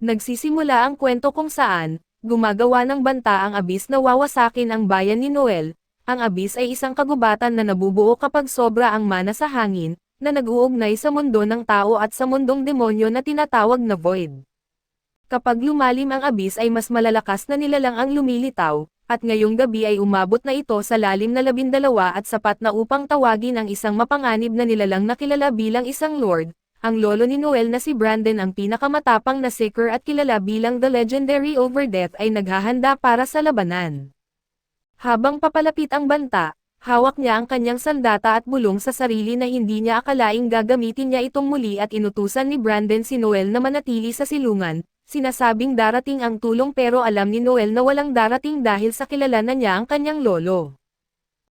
Nagsisimula ang kwento kung saan, gumagawa ng banta ang Abyss na wawasakin ang bayan ni Noel. Ang Abyss ay isang kagubatan na nabubuo kapag sobra ang mana sa hangin, na nag-uugnay sa mundo ng tao at sa mundong demonyo na tinatawag na Void. Kapag lumalim ang Abyss ay mas malalakas na nilalang ang lumilitaw, at ngayong gabi ay umabot na ito sa lalim na 12 at sapat na upang tawagin ang isang mapanganib na nilalang na kilala bilang isang lord. Ang lolo ni Noel na si Brandon, ang pinakamatapang na seeker at kilala bilang The Legendary Overdeath, ay naghahanda para sa labanan. Habang papalapit ang banta, hawak niya ang kanyang sandata at bulong sa sarili na hindi niya akalaing gagamitin niya itong muli at inutusan ni Brandon si Noel na manatili sa silungan, sinasabing darating ang tulong pero alam ni Noel na walang darating dahil sa kilala na niya ang kanyang lolo.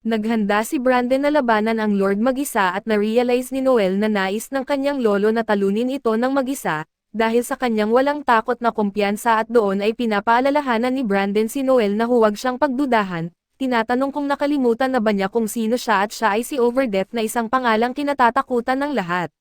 Naghanda si Brandon na labanan ang Lord mag-isa at na-realize ni Noel na nais ng kanyang lolo na talunin ito ng mag-isa, dahil sa kanyang walang takot na kumpiyansa at doon ay pinapaalalahanan ni Brandon si Noel na huwag siyang pagdudahan, tinatanong kung nakalimutan na ba niya kung sino siya at siya ay si Overdeath na isang pangalang kinatatakutan ng lahat.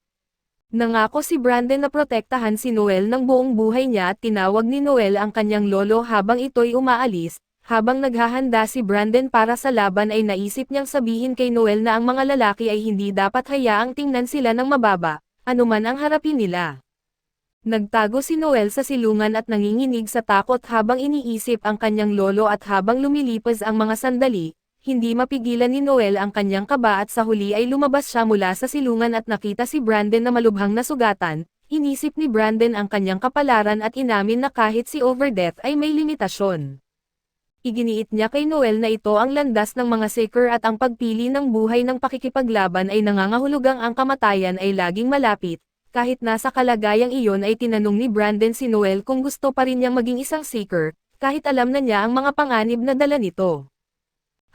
Nangako si Brandon na protektahan si Noel ng buong buhay niya at tinawag ni Noel ang kanyang lolo habang ito'y umaalis. Habang naghahanda si Brandon para sa laban ay naisip niyang sabihin kay Noel na ang mga lalaki ay hindi dapat hayaang tingnan sila ng mababa, anuman ang harapin nila. Nagtago si Noel sa silungan at nanginginig sa takot habang iniisip ang kanyang lolo at habang lumilipas ang mga sandali, hindi mapigilan ni Noel ang kanyang kaba at sa huli ay lumabas siya mula sa silungan at nakita si Brandon na malubhang nasugatan. Inisip ni Brandon ang kanyang kapalaran at inamin na kahit si Overdeath ay may limitasyon. Iginiit niya kay Noel na ito ang landas ng mga seeker at ang pagpili ng buhay ng pakikipaglaban ay nangangahulugang ang kamatayan ay laging malapit. Kahit nasa kalagayang iyon ay tinanong ni Brandon si Noel kung gusto pa rin niyang maging isang seeker, kahit alam na niya ang mga panganib na dala nito.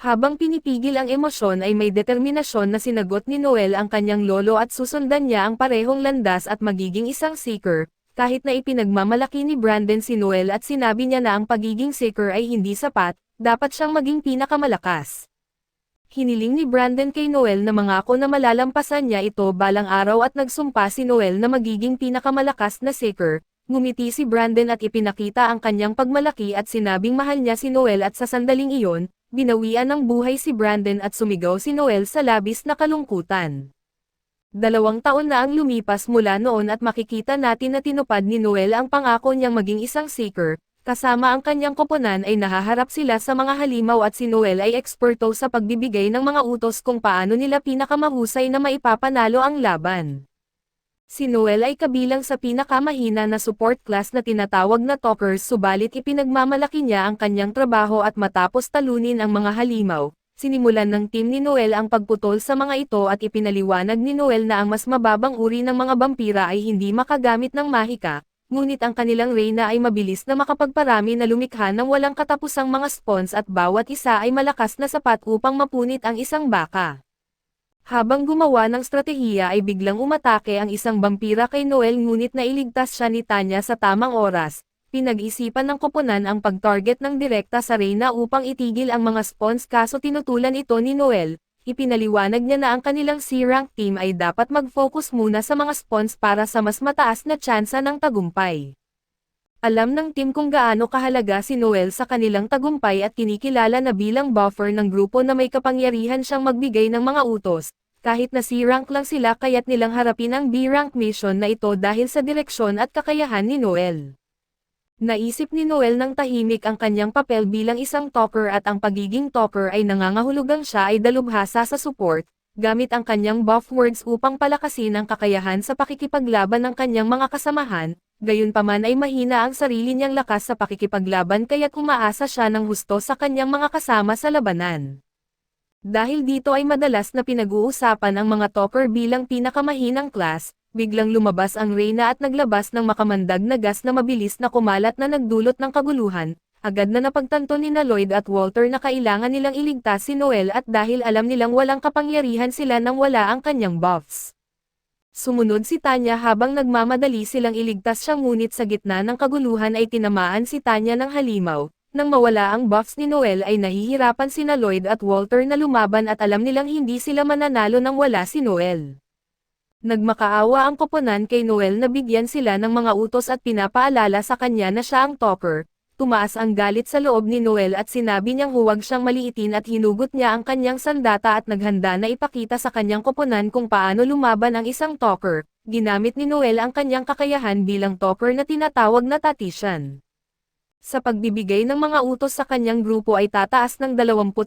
Habang pinipigil ang emosyon ay may determinasyon na sinagot ni Noel ang kanyang lolo at susundan niya ang parehong landas at magiging isang seeker. Kahit na ipinagmamalaki ni Brandon si Noel at sinabi niya na ang pagiging seeker ay hindi sapat, dapat siyang maging pinakamalakas. Hiniling ni Brandon kay Noel na mangako na malalampasan niya ito balang araw at nagsumpa si Noel na magiging pinakamalakas na seeker. Ngumiti si Brandon at ipinakita ang kanyang pagmalaki at sinabing mahal niya si Noel at sa sandaling iyon, binawian ng buhay si Brandon at sumigaw si Noel sa labis na kalungkutan. 2 taon na ang lumipas mula noon at makikita natin na tinupad ni Noel ang pangako niyang maging isang seeker, kasama ang kanyang koponan ay nahaharap sila sa mga halimaw at si Noel ay eksperto sa pagbibigay ng mga utos kung paano nila pinakamahusay na maipapanalo ang laban. Si Noel ay kabilang sa pinakamahina na support class na tinatawag na talkers, subalit ipinagmamalaki niya ang kanyang trabaho at matapos talunin ang mga halimaw. Sinimulan ng team ni Noel ang pagputol sa mga ito at ipinaliwanag ni Noel na ang mas mababang uri ng mga vampira ay hindi makagamit ng mahika, ngunit ang kanilang reyna ay mabilis na makapagparami na lumikha ng walang katapusang mga spawns at bawat isa ay malakas na sapat upang mapunit ang isang baka. Habang gumawa ng stratehiya ay biglang umatake ang isang vampira kay Noel ngunit nailigtas siya ni Tanya sa tamang oras. Pinag-isipan ng koponan ang pag-target ng direkta sa reyna upang itigil ang mga spawns kaso tinutulan ito ni Noel. Ipinaliwanag niya na ang kanilang C-rank team ay dapat mag-focus muna sa mga spawns para sa mas mataas na tsansa ng tagumpay. Alam ng team kung gaano kahalaga si Noel sa kanilang tagumpay at kinikilala na bilang buffer ng grupo na may kapangyarihan siyang magbigay ng mga utos. Kahit na C-rank lang sila kaya't nilang harapin ang B-rank mission na ito dahil sa direksyon at kakayahan ni Noel. Naisip ni Noel ng tahimik ang kanyang papel bilang isang talker at ang pagiging talker ay nangangahulugang siya ay dalubhasa sa support, gamit ang kanyang buff words upang palakasin ang kakayahan sa pakikipaglaban ng kanyang mga kasamahan, gayunpaman ay mahina ang sarili niyang lakas sa pakikipaglaban kaya't umaasa siya ng husto sa kanyang mga kasama sa labanan. Dahil dito ay madalas na pinag-uusapan ang mga talker bilang pinakamahinang class, biglang lumabas ang reyna at naglabas ng makamandag na gas na mabilis na kumalat na nagdulot ng kaguluhan. Agad na napagtanto ni Lloyd at Walter na kailangan nilang iligtas si Noel at dahil alam nilang walang kapangyarihan sila nang wala ang kanyang buffs. Sumunod si Tanya habang nagmamadali silang iligtas siya ngunit sa gitna ng kaguluhan ay tinamaan si Tanya ng halimaw. Nang mawala ang buffs ni Noel ay nahihirapan sina Lloyd at Walter na lumaban at alam nilang hindi sila mananalo nang wala si Noel. Nagmakaawa ang koponan kay Noel na bigyan sila ng mga utos at pinapaalala sa kanya na siya ang topper. Tumaas ang galit sa loob ni Noel at sinabi niyang huwag siyang maliitin at hinugot niya ang kanyang sandata at naghanda na ipakita sa kanyang koponan kung paano lumaban ang isang topper. Ginamit ni Noel ang kanyang kakayahan bilang topper na tinatawag na tactician. Sa pagbibigay ng mga utos sa kanyang grupo ay tataas ng 25%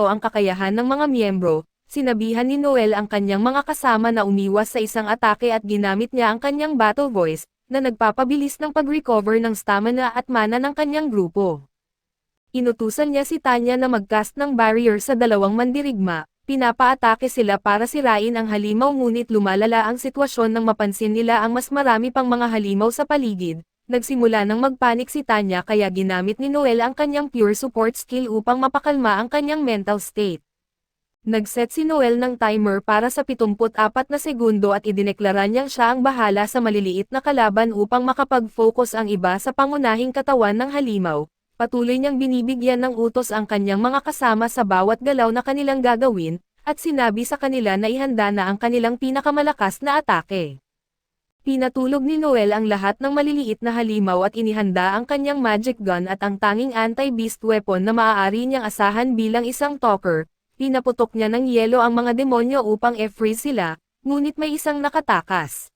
ang kakayahan ng mga miyembro. Sinabihan ni Noel ang kanyang mga kasama na umiwas sa isang atake at ginamit niya ang kanyang battle voice, na nagpapabilis ng pag-recover ng stamina at mana ng kanyang grupo. Inutusan niya si Tanya na mag-cast ng barrier sa dalawang mandirigma, pinapaatake sila para sirain ang halimaw ngunit lumalala ang sitwasyon nang mapansin nila ang mas marami pang mga halimaw sa paligid. Nagsimula ng magpanik si Tanya kaya ginamit ni Noel ang kanyang pure support skill upang mapakalma ang kanyang mental state. Nagset si Noel ng timer para sa 74 na segundo at idineklara niyang siya ang bahala sa maliliit na kalaban upang makapag-focus ang iba sa pangunahing katawan ng halimaw. Patuloy niyang binibigyan ng utos ang kanyang mga kasama sa bawat galaw na kanilang gagawin, at sinabi sa kanila na ihanda na ang kanilang pinakamalakas na atake. Pinatulog ni Noel ang lahat ng maliliit na halimaw at inihanda ang kanyang magic gun at ang tanging anti-beast weapon na maaari niyang asahan bilang isang talker. Pinaputok niya ng yelo ang mga demonyo upang e-freeze sila, ngunit may isang nakatakas.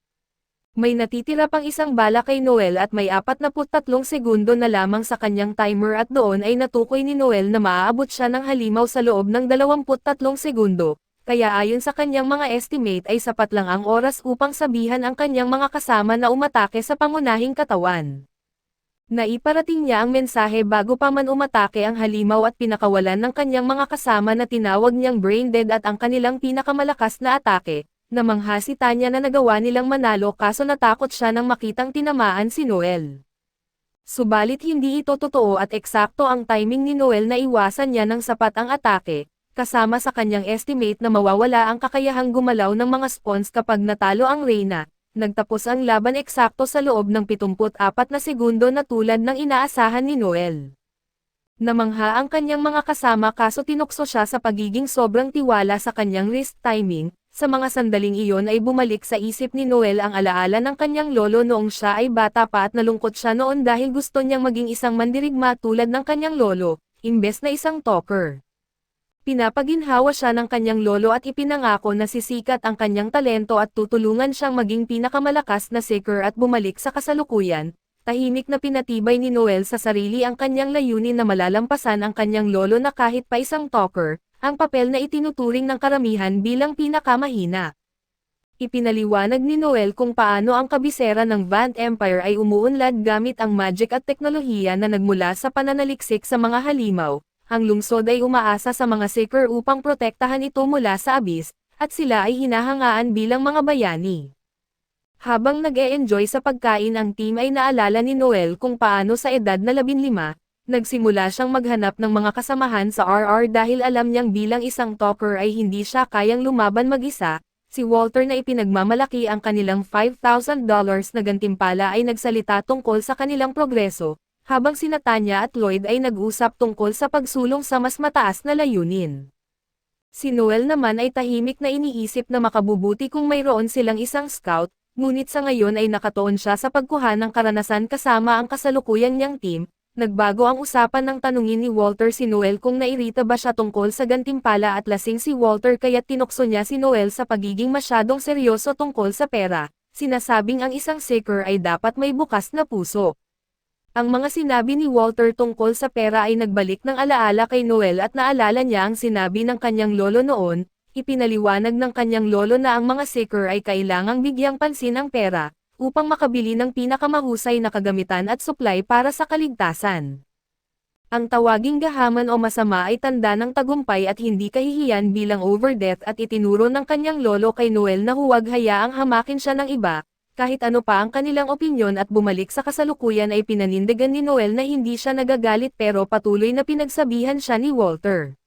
May natitira pang isang bala kay Noel at may 43 segundo na lamang sa kanyang timer at doon ay natukoy ni Noel na maaabot siya ng halimaw sa loob ng 23 segundo, kaya ayon sa kanyang mga estimate ay sapat lang ang oras upang sabihan ang kanyang mga kasama na umatake sa pangunahing katawan. Naiparating niya ang mensahe bago pa man umatake ang halimaw at pinakawalan ng kanyang mga kasama na tinawag niyang brain dead at ang kanilang pinakamalakas na atake. Namangha si Tanya na nagawa nilang manalo kaso natakot siya nang makitang tinamaan si Noel. Subalit hindi ito totoo at eksakto ang timing ni Noel na iwasan niya ng sapat ang atake, kasama sa kanyang estimate na mawawala ang kakayahang gumalaw ng mga spawns kapag natalo ang Reyna. Nagtapos ang laban eksakto sa loob ng 74 na segundo na tulad ng inaasahan ni Noel. Namangha ang kanyang mga kasama kaso tinukso siya sa pagiging sobrang tiwala sa kanyang wrist timing. Sa mga sandaling iyon ay bumalik sa isip ni Noel ang alaala ng kanyang lolo noong siya ay bata pa at nalungkot siya noon dahil gusto niyang maging isang mandirigma tulad ng kanyang lolo, imbes na isang talker. Pinapaginhawa siya ng kanyang lolo at ipinangako na sisikat ang kanyang talento at tutulungan siyang maging pinakamalakas na seeker at bumalik sa kasalukuyan. Tahimik na pinatibay ni Noel sa sarili ang kanyang layunin na malalampasan ang kanyang lolo na kahit pa isang talker, ang papel na itinuturing ng karamihan bilang pinakamahina. Ipinaliwanag ni Noel kung paano ang kabisera ng Vant Empire ay umuunlad gamit ang magic at teknolohiya na nagmula sa pananaliksik sa mga halimaw. Ang lungsod ay umaasa sa mga seeker upang protektahan ito mula sa abyss, at sila ay hinahangaan bilang mga bayani. Habang nag-e-enjoy sa pagkain ang team ay naalala ni Noel kung paano sa edad na 15, nagsimula siyang maghanap ng mga kasamahan sa RR dahil alam niyang bilang isang talker ay hindi siya kayang lumaban mag-isa. Si Walter na ipinagmamalaki ang kanilang $5,000 na gantimpala ay nagsalita tungkol sa kanilang progreso, habang sina Tanya at Lloyd ay nag-usap tungkol sa pagsulong sa mas mataas na layunin. Si Noel naman ay tahimik na iniisip na makabubuti kung mayroon silang isang scout, ngunit sa ngayon ay nakatuon siya sa pagkuha ng karanasan kasama ang kasalukuyan niyang team. Nagbago ang usapan ng tanungin ni Walter si Noel kung nairita ba siya tungkol sa gantimpala at lasing si Walter kaya't tinukso niya si Noel sa pagiging masyadong seryoso tungkol sa pera, sinasabing ang isang seeker ay dapat may bukas na puso. Ang mga sinabi ni Walter tungkol sa pera ay nagbalik ng alaala kay Noel at naalala niya ang sinabi ng kanyang lolo noon. Ipinaliwanag ng kanyang lolo na ang mga seeker ay kailangang bigyang pansin ang pera, upang makabili ng pinakamahusay na kagamitan at supply para sa kaligtasan. Ang tawaging gahaman o masama ay tanda ng tagumpay at hindi kahihiyan bilang overdeath at itinuro ng kanyang lolo kay Noel na huwag hayaang hamakin siya ng iba. Kahit ano pa ang kanilang opinyon at bumalik sa kasalukuyan ay pinanindigan ni Noel na hindi siya nagagalit pero patuloy na pinagsabihan siya ni Walter.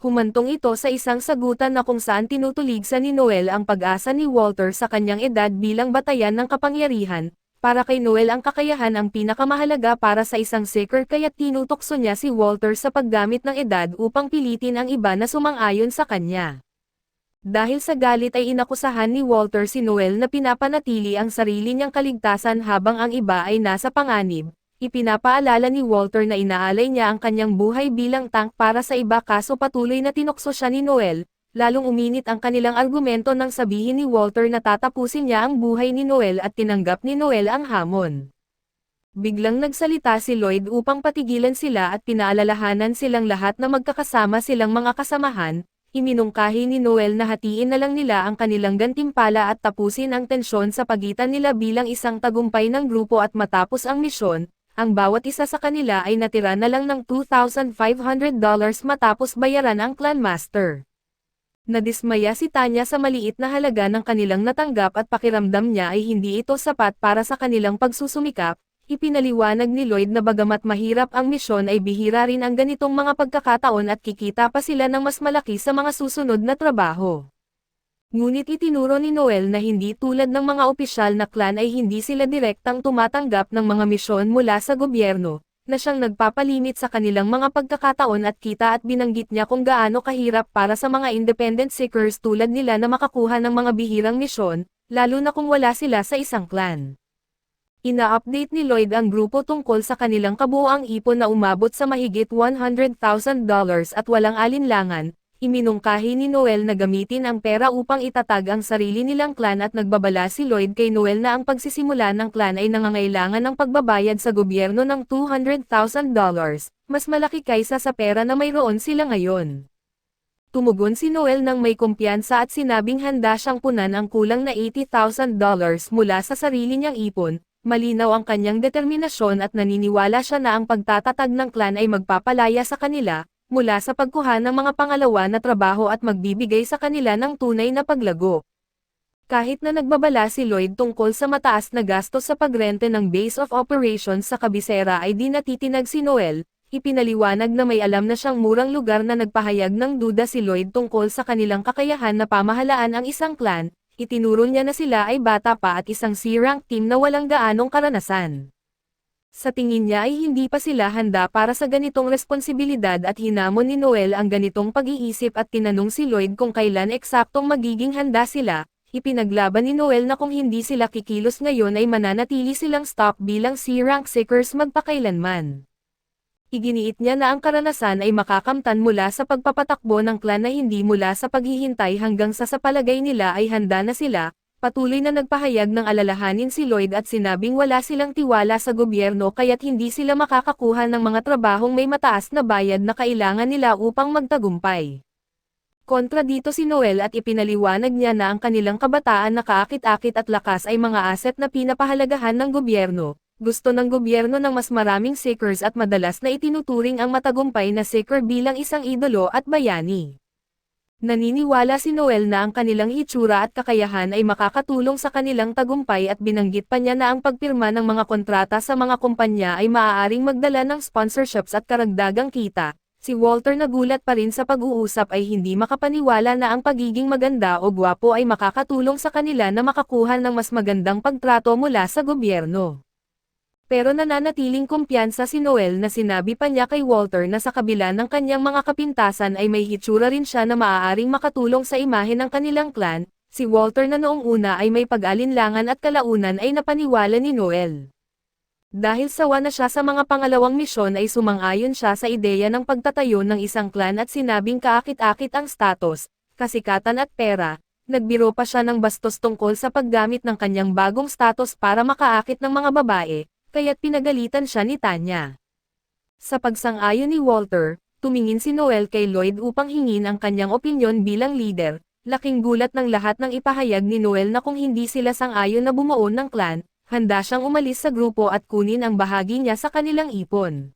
Humantong ito sa isang sagutan na kung saan tinutuligsa ni Noel ang pag-asa ni Walter sa kanyang edad bilang batayan ng kapangyarihan. Para kay Noel ang kakayahan ang pinakamahalaga para sa isang seeker kaya't tinutokso niya si Walter sa paggamit ng edad upang pilitin ang iba na sumang-ayon sa kanya. Dahil sa galit ay inakusahan ni Walter si Noel na pinapanatili ang sarili niyang kaligtasan habang ang iba ay nasa panganib. Ipinapaalala ni Walter na inaalay niya ang kanyang buhay bilang tank para sa iba kaso patuloy na tinukso siya ni Noel, lalong uminit ang kanilang argumento nang sabihin ni Walter na tatapusin niya ang buhay ni Noel at tinanggap ni Noel ang hamon. Biglang nagsalita si Lloyd upang patigilan sila at pinaalalahanan silang lahat na magkakasama silang mga kasamahan. Iminungkahi ni Noel na hatiin na lang nila ang kanilang gantimpala at tapusin ang tensyon sa pagitan nila bilang isang tagumpay ng grupo at matapos ang misyon, ang bawat isa sa kanila ay natira na lang ng $2,500 matapos bayaran ang clan master. Nadismaya si Tanya sa maliit na halaga ng kanilang natanggap at pakiramdam niya ay hindi ito sapat para sa kanilang pagsusumikap. Ipinaliwanag ni Lloyd na bagamat mahirap ang misyon ay bihira rin ang ganitong mga pagkakataon at kikita pa sila ng mas malaki sa mga susunod na trabaho. Ngunit itinuro ni Noel na hindi tulad ng mga opisyal na clan ay hindi sila direktang tumatanggap ng mga misyon mula sa gobyerno, na siyang nagpapalimit sa kanilang mga pagkakataon at kita at binanggit niya kung gaano kahirap para sa mga independent seekers tulad nila na makakuha ng mga bihirang misyon, lalo na kung wala sila sa isang clan. Ina-update ni Lloyd ang grupo tungkol sa kanilang kabuoang ipon na umabot sa mahigit $100,000 at walang alinlangan. Iminungkahi ni Noel na gamitin ang pera upang itatag ang sarili nilang clan at nagbabala si Lloyd kay Noel na ang pagsisimula ng clan ay nangangailangan ng pagbabayad sa gobyerno ng $200,000, mas malaki kaysa sa pera na mayroon sila ngayon. Tumugon si Noel nang may kumpiyansa at sinabing handa siyang punan ang kulang na $80,000 mula sa sarili niyang ipon. Malinaw ang kanyang determinasyon at naniniwala siya na ang pagtatatag ng clan ay magpapalaya sa kanila, mula sa pagkuha ng mga pangalawa na trabaho at magbibigay sa kanila ng tunay na paglago. Kahit na nagbabala si Lloyd tungkol sa mataas na gastos sa pagrente ng base of operations sa kabisera ay di natitinag si Noel, ipinaliwanag na may alam na siyang murang lugar na nagpahayag ng duda si Lloyd tungkol sa kanilang kakayahan na pamahalaan ang isang clan. Itinuro niya na sila ay bata pa at isang C-rank team na walang gaanong karanasan. Sa tingin niya ay hindi pa sila handa para sa ganitong responsibilidad at hinamon ni Noel ang ganitong pag-iisip at tinanong si Lloyd kung kailan eksaktong magiging handa sila. Ipinaglaban ni Noel na kung hindi sila kikilos ngayon ay mananatili silang stock bilang C-rank seekers magpakailanman. Iginiit niya na ang karanasan ay makakamtan mula sa pagpapatakbo ng clan na hindi mula sa paghihintay hanggang sa palagay nila ay handa na sila. Patuloy na nagpahayag ng alalahanin si Lloyd at sinabing wala silang tiwala sa gobyerno kaya't hindi sila makakakuha ng mga trabahong may mataas na bayad na kailangan nila upang magtagumpay. Kontra dito si Noel at ipinaliwanag niya na ang kanilang kabataan na kaakit-akit at lakas ay mga asset na pinapahalagahan ng gobyerno. Gusto ng gobyerno ng mas maraming seekers at madalas na itinuturing ang matagumpay na seeker bilang isang idolo at bayani. Naniniwala si Noel na ang kanilang hitsura at kakayahan ay makakatulong sa kanilang tagumpay at binanggit pa niya na ang pagpirma ng mga kontrata sa mga kumpanya ay maaaring magdala ng sponsorships at karagdagang kita. Si Walter nagulat pa rin sa pag-uusap ay hindi makapaniwala na ang pagiging maganda o gwapo ay makakatulong sa kanila na makakuha ng mas magandang pagtrato mula sa gobyerno. Pero nananatiling kumpiyansa si Noel na sinabi pa niya kay Walter na sa kabila ng kanyang mga kapintasan ay may hitsura rin siya na maaaring makatulong sa imahe ng kanilang clan. Si Walter na noong una ay may pag-alinlangan at kalaunan ay napaniwala ni Noel. Dahil sawa na siya sa mga pangalawang misyon ay sumang-ayon siya sa ideya ng pagtatayo ng isang clan at sinabing kaakit-akit ang status, kasikatan at pera. Nagbiro pa siya ng bastos tungkol sa paggamit ng kanyang bagong status para makaakit ng mga babae. Kaya't pinagalitan siya ni Tanya. Sa pagsang-ayon ni Walter, tumingin si Noel kay Lloyd upang hingin ang kanyang opinyon bilang leader. Laking gulat ng lahat ng ipahayag ni Noel na kung hindi sila sang-ayon na bumuo ng clan, handa siyang umalis sa grupo at kunin ang bahagi niya sa kanilang ipon.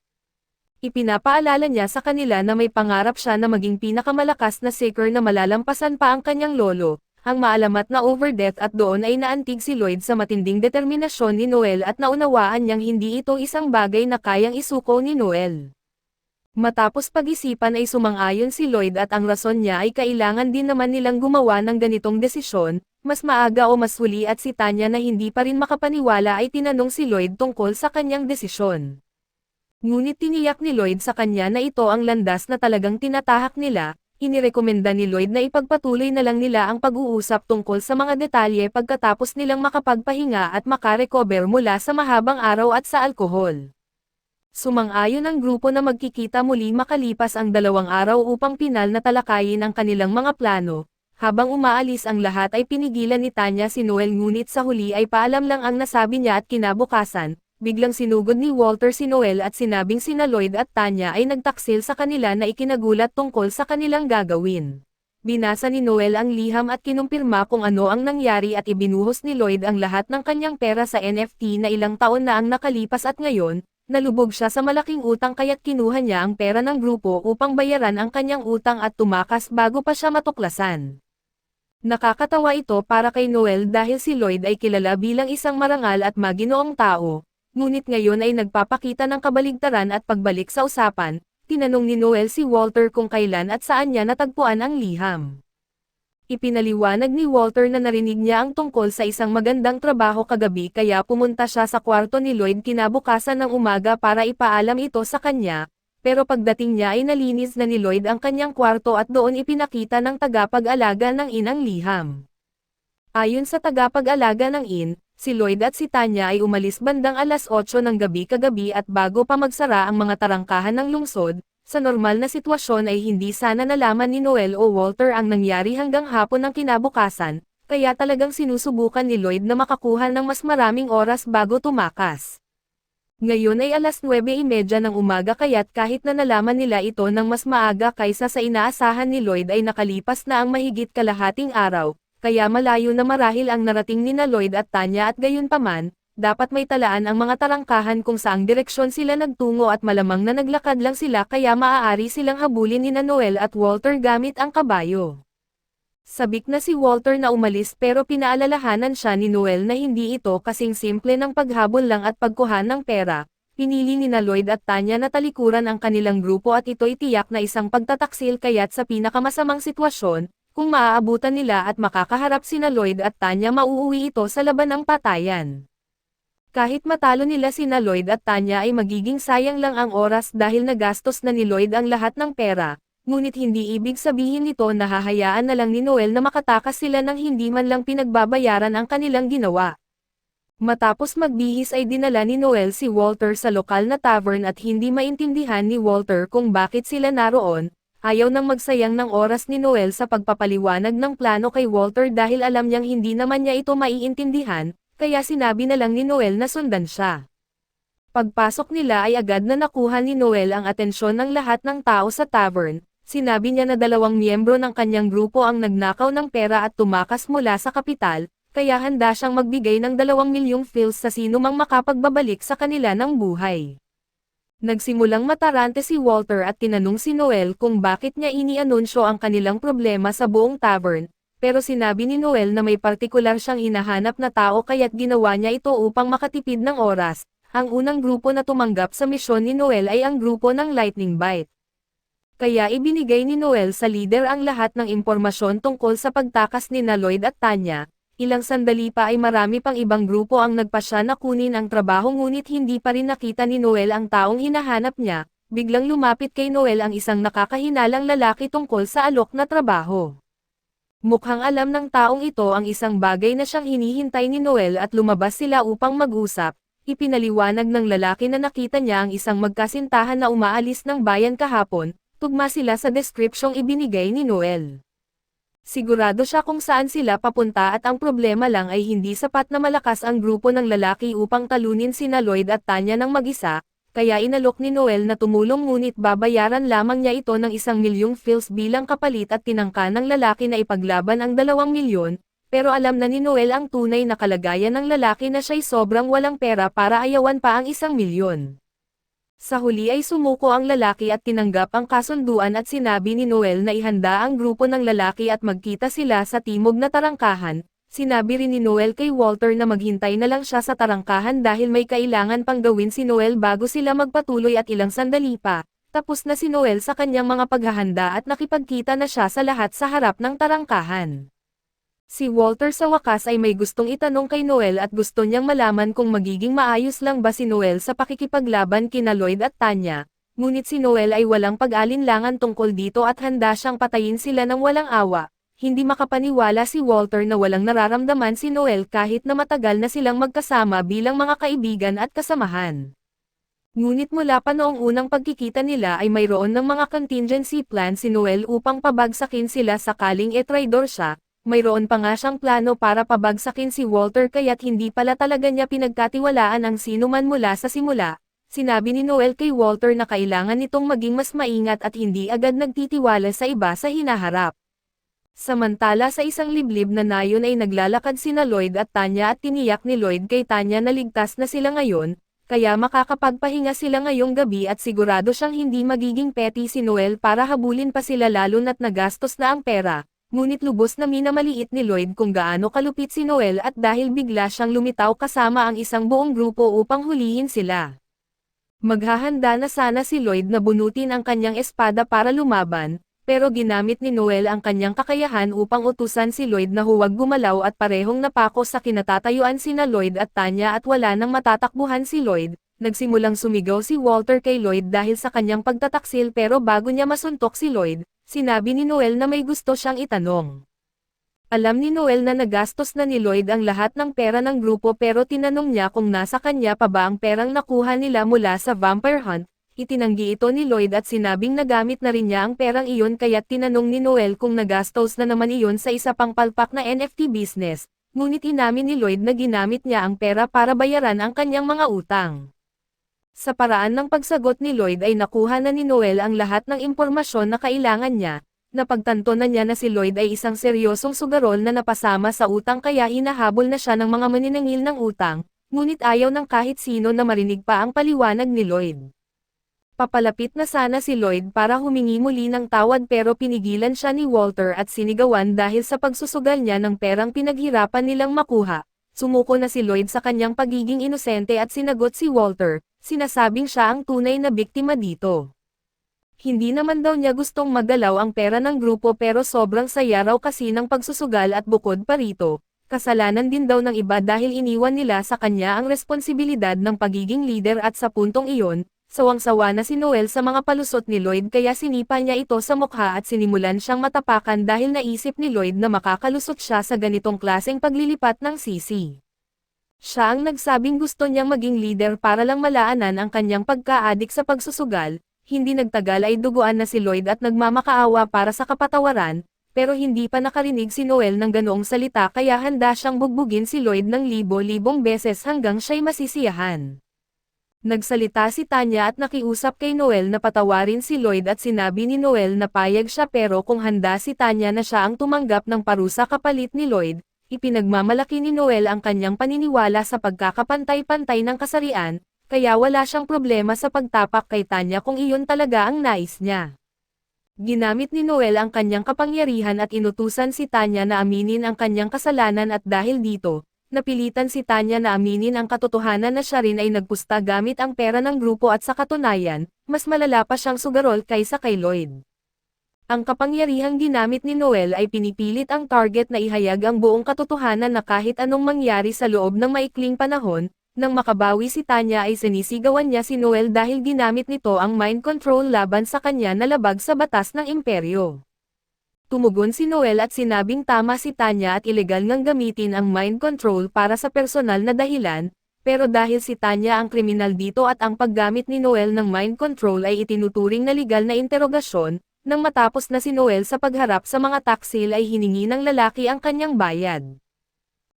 Ipinapaalala niya sa kanila na may pangarap siya na maging pinakamalakas na seeker na malalampasan pa ang kanyang lolo. Ang maalamat na overdeath at doon ay naantig si Lloyd sa matinding determinasyon ni Noel at naunawaan niyang hindi ito isang bagay na kayang isuko ni Noel. Matapos pag-isipan ay sumang-ayon si Lloyd at ang rason niya ay kailangan din naman nilang gumawa ng ganitong desisyon, mas maaga o mas huli at si Tanya na hindi pa rin makapaniwala ay tinanong si Lloyd tungkol sa kanyang desisyon. Ngunit tiniyak ni Lloyd sa kanya na ito ang landas na talagang tinatahak nila. inirekomenda ni Lloyd na ipagpatuloy na lang nila ang pag-uusap tungkol sa mga detalye pagkatapos nilang makapagpahinga at makarecover mula sa mahabang araw at sa alkohol. Sumang-ayon ang grupo na magkikita muli makalipas ang 2 araw upang pinal na talakayin ang kanilang mga plano. Habang umaalis ang lahat ay pinigilan ni Tanya si Noel ngunit sa huli ay paalam lang ang nasabi niya at kinabukasan, biglang sinugod ni Walter si Noel at sinabing sina Lloyd at Tanya ay nagtaksil sa kanila na ikinagulat tungkol sa kanilang gagawin. Binasa ni Noel ang liham at kinumpirma kung ano ang nangyari at ibinuhos ni Lloyd ang lahat ng kanyang pera sa NFT na ilang taon na ang nakalipas at ngayon, nalubog siya sa malaking utang kaya't kinuha niya ang pera ng grupo upang bayaran ang kanyang utang at tumakas bago pa siya matuklasan. Nakakatawa ito para kay Noel dahil si Lloyd ay kilala bilang isang marangal at maginoong tao, ngunit ngayon ay nagpapakita ng kabaligtaran at pagbalik sa usapan. Tinanong ni Noel si Walter kung kailan at saan niya natagpuan ang liham. Ipinaliwanag ni Walter na narinig niya ang tungkol sa isang magandang trabaho kagabi kaya pumunta siya sa kwarto ni Lloyd kinabukasan ng umaga para ipaalam ito sa kanya, pero pagdating niya ay nalinis na ni Lloyd ang kanyang kwarto at doon ipinakita ng tagapag-alaga ng inang liham. Ayon sa tagapag-alaga ng si Lloyd at si Tanya ay umalis bandang alas 8 ng gabi kagabi at bago pa magsara ang mga tarangkahan ng lungsod, sa normal na sitwasyon ay hindi sana nalaman ni Noel o Walter ang nangyari hanggang hapon ng kinabukasan, kaya talagang sinusubukan ni Lloyd na makakuha ng mas maraming oras bago tumakas. Ngayon ay alas 9:30 ng umaga kaya't kahit na nalaman nila ito ng mas maaga kaysa sa inaasahan ni Lloyd ay nakalipas na ang mahigit kalahating araw, kaya malayo na marahil ang narating nina Lloyd at Tanya at gayunpaman, dapat may talaan ang mga tarangkahan kung saang direksyon sila nagtungo at malamang na naglakad lang sila kaya maaari silang habulin nina Noel at Walter gamit ang kabayo. Sabik na si Walter na umalis pero pinaalalahanan siya ni Noel na hindi ito kasing simple ng paghabol lang at pagkuha ng pera. Pinili nina Lloyd at Tanya na talikuran ang kanilang grupo at ito'y tiyak na isang pagtataksil kaya't sa pinakamasamang sitwasyon, kung maaabutan nila at makakaharap sina Lloyd at Tanya mauuwi ito sa laban ng patayan. Kahit matalo nila sina Lloyd at Tanya ay magiging sayang lang ang oras dahil nagastos na ni Lloyd ang lahat ng pera. Ngunit hindi ibig sabihin nito na hahayaan na lang ni Noel na makatakas sila nang hindi man lang pinagbabayaran ang kanilang ginawa. Matapos magbihis ay dinala ni Noel si Walter sa lokal na tavern at hindi maintindihan ni Walter kung bakit sila naroon, ayaw nang magsayang ng oras ni Noel sa pagpapaliwanag ng plano kay Walter dahil alam niyang hindi naman niya ito maiintindihan, kaya sinabi na lang ni Noel na sundan siya. Pagpasok nila ay agad na nakuha ni Noel ang atensyon ng lahat ng tao sa tavern. Sinabi niya na 2 miyembro ng kanyang grupo ang nagnakaw ng pera at tumakas mula sa kapital, kaya handa siyang magbigay ng 2 milyong fils sa sino mang makapagbabalik sa kanila ng buhay. Nagsimulang matarante si Walter at tinanong si Noel kung bakit niya inianunsyo ang kanilang problema sa buong tavern, pero sinabi ni Noel na may partikular siyang hinahanap na tao kaya't ginawa niya ito upang makatipid ng oras. Ang unang grupo na tumanggap sa misyon ni Noel ay ang grupo ng Lightning Bite. Kaya ibinigay ni Noel sa leader ang lahat ng impormasyon tungkol sa pagtakas ni Lloyd at Tanya. Ilang sandali pa ay marami pang ibang grupo ang nagpasya na kunin ang trabaho ngunit hindi pa rin nakita ni Noel ang taong hinahanap niya. Biglang lumapit kay Noel ang isang nakakahinalang lalaki tungkol sa alok na trabaho. Mukhang alam ng taong ito ang isang bagay na siyang hinihintay ni Noel at lumabas sila upang mag-usap. Ipinaliwanag ng lalaki na nakita niya ang isang magkasintahan na umaalis ng bayan kahapon. Tugma sila sa deskripsyong ibinigay ni Noel. Sigurado siya kung saan sila papunta at ang problema lang ay hindi sapat na malakas ang grupo ng lalaki upang talunin sina Lloyd at Tanya ng mag-isa, kaya inalok ni Noel na tumulong ngunit babayaran lamang niya ito ng 1 milyong fils bilang kapalit at tinangka ng lalaki na ipaglaban ang 2 milyon, pero alam na ni Noel ang tunay na kalagayan ng lalaki na siya'y sobrang walang pera para ayawan pa ang 1 milyon. Sa huli ay sumuko ang lalaki at tinanggap ang kasunduan at sinabi ni Noel na ihanda ang grupo ng lalaki at magkita sila sa timog na tarangkahan. Sinabi rin ni Noel kay Walter na maghintay na lang siya sa tarangkahan dahil may kailangan pang gawin si Noel bago sila magpatuloy at ilang sandali pa. Tapos na si Noel sa kanyang mga paghahanda at nakipagkita na siya sa lahat sa harap ng tarangkahan. Si Walter sa wakas ay may gustong itanong kay Noel at gusto niyang malaman kung magiging maayos lang ba si Noel sa pakikipaglaban kina Lloyd at Tanya, Ngunit si Noel ay walang pag-alinlangan tungkol dito at handa siyang patayin sila ng walang awa. Hindi makapaniwala si Walter na walang nararamdaman si Noel kahit na matagal na silang magkasama bilang mga kaibigan at kasamahan. Ngunit mula pa noong unang pagkikita nila ay mayroon ng mga contingency plan si Noel upang pabagsakin sila sakaling traidor siya, mayroon pa nga siyang plano para pabagsakin si Walter kaya't hindi pala talaga niya pinagkatiwalaan ang sinuman mula sa simula. Sinabi ni Noel kay Walter na kailangan nitong maging mas maingat at hindi agad nagtitiwala sa iba sa hinaharap. Samantala sa isang liblib na nayon ay naglalakad sina Lloyd at Tanya at tiniyak ni Lloyd kay Tanya na ligtas na sila ngayon, kaya makakapagpahinga sila ngayong gabi at sigurado siyang hindi magiging petty si Noel para habulin pa sila lalo na't nagastos na ang pera, ngunit lubos na minamaliit ni Lloyd kung gaano kalupit si Noel at dahil bigla siyang lumitaw kasama ang isang buong grupo upang hulihin sila. Maghahanda na sana si Lloyd na bunutin ang kanyang espada para lumaban, pero ginamit ni Noel ang kanyang kakayahan upang utusan si Lloyd na huwag gumalaw at parehong napako sa kinatatayuan sina Lloyd at Tanya at wala nang matatakbuhan si Lloyd. Nagsimulang sumigaw si Walter kay Lloyd dahil sa kanyang pagtataksil pero bago niya masuntok si Lloyd, sinabi ni Noel na may gusto siyang itanong. Alam ni Noel na nagastos na ni Lloyd ang lahat ng pera ng grupo pero tinanong niya kung nasa kanya pa ba ang perang nakuha nila mula sa vampire hunt. Itinanggi ito ni Lloyd at sinabing nagamit na rin niya ang perang iyon kaya't tinanong ni Noel kung nagastos na naman iyon sa isa pang palpak na NFT business, ngunit inamin ni Lloyd na ginamit niya ang pera para bayaran ang kanyang mga utang. Sa paraan ng pagsagot ni Lloyd ay nakuha na ni Noel ang lahat ng impormasyon na kailangan niya, napagtanto na niya na si Lloyd ay isang seryosong sugarol na napasama sa utang kaya hinahabol na siya ng mga maniningil ng utang, ngunit ayaw ng kahit sino na marinig pa ang paliwanag ni Lloyd. Papalapit na sana si Lloyd para humingi muli ng tawad pero pinigilan siya ni Walter at sinigawan dahil sa pagsusugal niya ng perang pinaghirapan nilang makuha. Sumuko na si Lloyd sa kanyang pagiging inosente at sinagot si Walter, sinasabing siya ang tunay na biktima dito. Hindi naman daw niya gustong magalaw ang pera ng grupo pero sobrang saya raw kasi ng pagsusugal at bukod pa rito, kasalanan din daw ng iba dahil iniwan nila sa kanya ang responsibilidad ng pagiging leader at sa puntong iyon, sawang-sawa na si Noel sa mga palusot ni Lloyd kaya sinipa niya ito sa mukha at sinimulan siyang matapakan dahil naisip ni Lloyd na makakalusot siya sa ganitong klaseng paglilipat ng sisi. Siya ang nagsabing gusto niyang maging leader para lang malaanan ang kanyang pagka-adik sa pagsusugal, hindi nagtagal ay duguan na si Lloyd at nagmamakaawa para sa kapatawaran, pero hindi pa nakarinig si Noel ng ganoong salita kaya handa siyang bugbugin si Lloyd ng libo-libong beses hanggang siya'y masisiyahan. Nagsalita si Tanya at nakiusap kay Noel na patawarin si Lloyd at sinabi ni Noel na payag siya pero kung handa si Tanya na siya ang tumanggap ng parusa kapalit ni Lloyd, ipinagmamalaki ni Noel ang kanyang paniniwala sa pagkakapantay-pantay ng kasarian, kaya wala siyang problema sa pagtapak kay Tanya kung iyon talaga ang nais niya. Ginamit ni Noel ang kanyang kapangyarihan at inutusan si Tanya na aminin ang kanyang kasalanan at dahil dito, napilitan si Tanya na aminin ang katotohanan na siya rin ay nagpusta gamit ang pera ng grupo at sa katunayan, mas malala pa siyang sugarol kaysa kay Lloyd. Ang kapangyarihang ginamit ni Noel ay pinipilit ang target na ihayag ang buong katotohanan na kahit anong mangyari sa loob ng maikling panahon, nang makabawi si Tanya ay sinisigawan niya si Noel dahil ginamit nito ang mind control laban sa kanya na labag sa batas ng imperyo. Tumugon si Noel at sinabing tama si Tanya at ilegal ngang gamitin ang mind control para sa personal na dahilan, pero dahil si Tanya ang kriminal dito at ang paggamit ni Noel ng mind control ay itinuturing na legal na interogasyon, nang matapos na si Noel sa pagharap sa mga taksil ay hiningi ng lalaki ang kanyang bayad.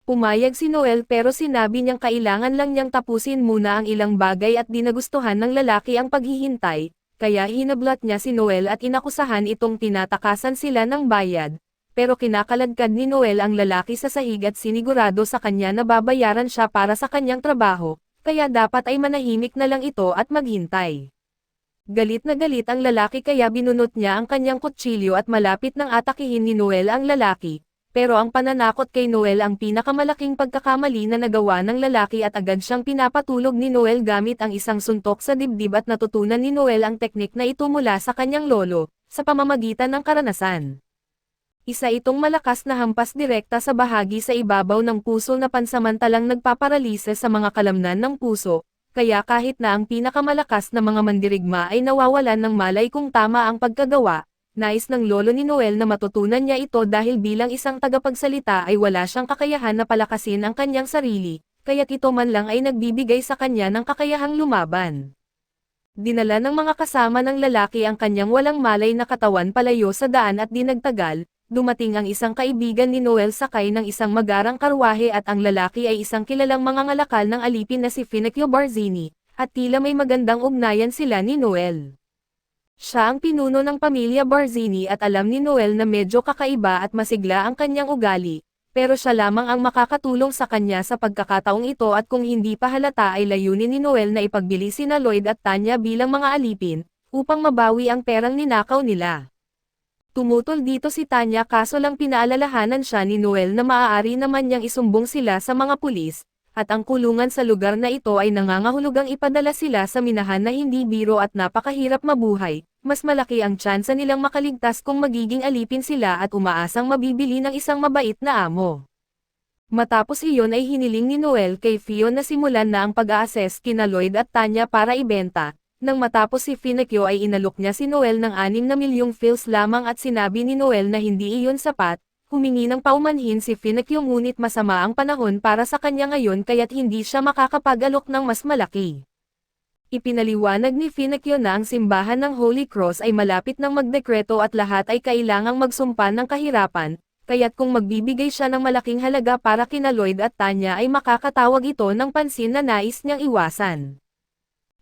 Pumayag si Noel pero sinabi niyang kailangan lang niyang tapusin muna ang ilang bagay at di nagustuhan ng lalaki ang paghihintay. Kaya hinablat niya si Noel at inakusahan itong tinatakasan sila ng bayad, pero kinakaladkad ni Noel ang lalaki sa sahig at sinigurado sa kanya na babayaran siya para sa kanyang trabaho, kaya dapat ay manahimik na lang ito at maghintay. Galit na galit ang lalaki kaya binunot niya ang kanyang kutsilyo at malapit nang atakihin ni Noel ang lalaki. Pero ang pananakot kay Noel ang pinakamalaking pagkakamali na nagawa ng lalaki at agad siyang pinapatulog ni Noel gamit ang isang suntok sa dibdib at natutunan ni Noel ang teknik na ito mula sa kanyang lolo, sa pamamagitan ng karanasan. Isa itong malakas na hampas direkta sa bahagi sa ibabaw ng puso na pansamantalang nagpaparalisa sa mga kalamnan ng puso, kaya kahit na ang pinakamalakas na mga mandirigma ay nawawalan ng malay kung tama ang pagkagawa, nais ng lolo ni Noel na matutunan niya ito dahil bilang isang tagapagsalita ay wala siyang kakayahan na palakasin ang kanyang sarili, kaya't ito man lang ay nagbibigay sa kanya ng kakayahang lumaban. Dinala ng mga kasama ng lalaki ang kanyang walang malay na katawan palayo sa daan at di nagtagal, dumating ang isang kaibigan ni Noel sakay ng isang magarang karwahe at ang lalaki ay isang kilalang mangangalakal ng alipin na si Finocchio Barzini, at tila may magandang ugnayan sila ni Noel. Siya ang pinuno ng pamilya Barzini at alam ni Noel na medyo kakaiba at masigla ang kanyang ugali, pero siya lamang ang makakatulong sa kanya sa pagkakataong ito at kung hindi pa halata ay layunin ni Noel na ipagbili sina Lloyd at Tanya bilang mga alipin, upang mabawi ang perang ninakaw nila. Tumutol dito si Tanya kaso lang pinaalalahanan siya ni Noel na maaari naman niyang isumbong sila sa mga pulis, at ang kulungan sa lugar na ito ay nangangahulugang ipadala sila sa minahan na hindi biro at napakahirap mabuhay, mas malaki ang tsansa nilang makaligtas kung magiging alipin sila at umaasang mabibili ng isang mabait na amo. Matapos iyon ay hiniling ni Noel kay Fio na simulan na ang pag-a-assess kina Lloyd at Tanya para ibenta. Nang matapos si Finocchio ay inalok niya si Noel ng 6 na milyong fils lamang at sinabi ni Noel na hindi iyon sapat. Humingi ng paumanhin si Finocchio ngunit masama ang panahon para sa kanya ngayon kaya't hindi siya makakapag-alok ng mas malaki. Ipinaliwanag ni Finocchio na ang simbahan ng Holy Cross ay malapit ng magdekreto at lahat ay kailangang magsumpa ng kahirapan, kaya't kung magbibigay siya ng malaking halaga para kina Lloyd at Tanya ay makakatawag ito ng pansin na nais niyang iwasan.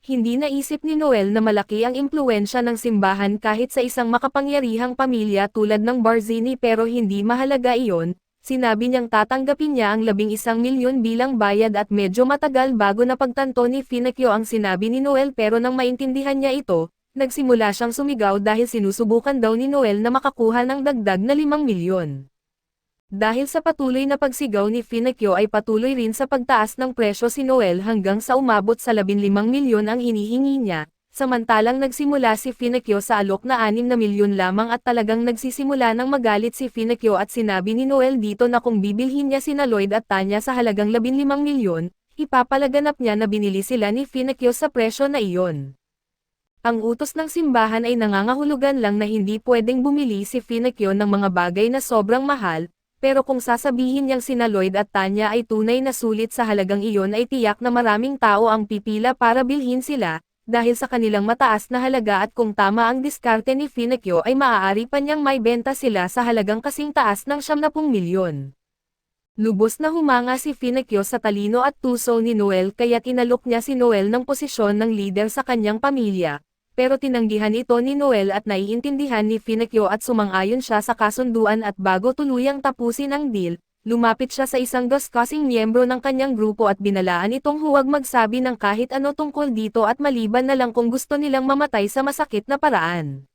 Hindi naisip ni Noel na malaki ang impluwensya ng simbahan kahit sa isang makapangyarihang pamilya tulad ng Barzini pero hindi mahalaga iyon, sinabi niyang tatanggapin niya ang 11 milyon bilang bayad at medyo matagal bago napagtanto ni Finocchio ang sinabi ni Noel pero nang maintindihan niya ito, nagsimula siyang sumigaw dahil sinusubukan daw ni Noel na makakuha ng dagdag na 5 milyon. Dahil sa patuloy na pagsigaw ni Finocchio ay patuloy rin sa pagtaas ng presyo si Noel hanggang sa umabot sa 15 milyon ang hinihingi niya, samantalang nagsimula si Finocchio sa alok na 6 na milyon lamang at talagang nagsisimula ng magalit si Finocchio at sinabi ni Noel dito na kung bibilhin niya sina Lloyd at Tanya sa halagang 15 milyon, ipapalaganap niya na binili sila ni Finocchio sa presyo na iyon. Ang utos ng simbahan ay nangangahulugan lang na hindi pwedeng bumili si Finocchio ng mga bagay na sobrang mahal, pero kung sasabihin niyang sina Lloyd at Tanya ay tunay na sulit sa halagang iyon ay tiyak na maraming tao ang pipila para bilhin sila, dahil sa kanilang mataas na halaga at kung tama ang diskarte ni Finocchio ay maaari pa niyang maibenta sila sa halagang kasing taas ng 70 milyon. Lubos na humanga si Finocchio sa talino at tuso ni Noel kaya't inalok niya si Noel ng posisyon ng leader sa kanyang pamilya. Pero tinanggihan ito ni Noel at naiintindihan ni Finocchio at sumang-ayon siya sa kasunduan at bago tuluyang tapusin ang deal, lumapit siya sa isang discussing miyembro ng kanyang grupo at binalaan itong huwag magsabi ng kahit ano tungkol dito at maliban na lang kung gusto nilang mamatay sa masakit na paraan.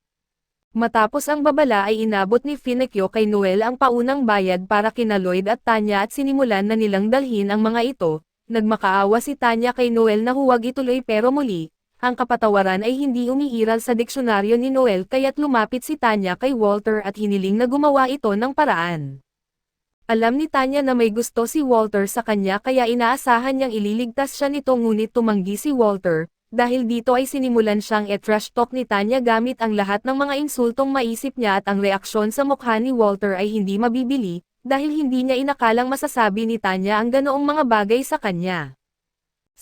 Matapos ang babala ay inabot ni Finocchio kay Noel ang paunang bayad para kina Lloyd at Tanya at sinimulan na nilang dalhin ang mga ito. Nagmakaawa si Tanya kay Noel na huwag ituloy pero muli, ang kapatawaran ay hindi umiiral sa diksyonaryo ni Noel kaya't lumapit si Tanya kay Walter at hiniling na gumawa ito ng paraan. Alam ni Tanya na may gusto si Walter sa kanya kaya inaasahan niyang ililigtas siya nito ngunit tumanggi si Walter, dahil dito ay sinimulan siyang trash talk ni Tanya gamit ang lahat ng mga insultong maisip niya at ang reaksyon sa mukha ni Walter ay hindi mabibili, dahil hindi niya inakalang masasabi ni Tanya ang ganoong mga bagay sa kanya.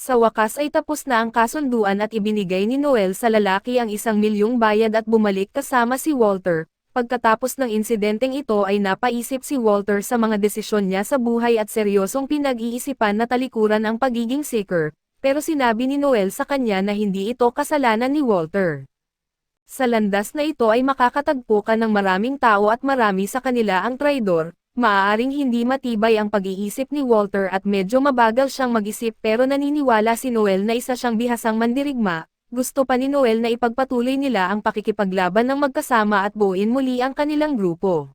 Sa wakas ay tapos na ang kasunduan at ibinigay ni Noel sa lalaki ang 1 milyong bayad at bumalik kasama si Walter. Pagkatapos ng insidenteng ito ay napaisip si Walter sa mga desisyon niya sa buhay at seryosong pinag-iisipan na talikuran ang pagiging seeker, pero sinabi ni Noel sa kanya na hindi ito kasalanan ni Walter. Sa landas na ito ay makakatagpo ka ng maraming tao at marami sa kanila ang traidor. Maaaring hindi matibay ang pag-iisip ni Walter at medyo mabagal siyang mag-isip pero naniniwala si Noel na isa siyang bihasang mandirigma. Gusto pa ni Noel na ipagpatuloy nila ang pakikipaglaban ng magkasama at buuin muli ang kanilang grupo.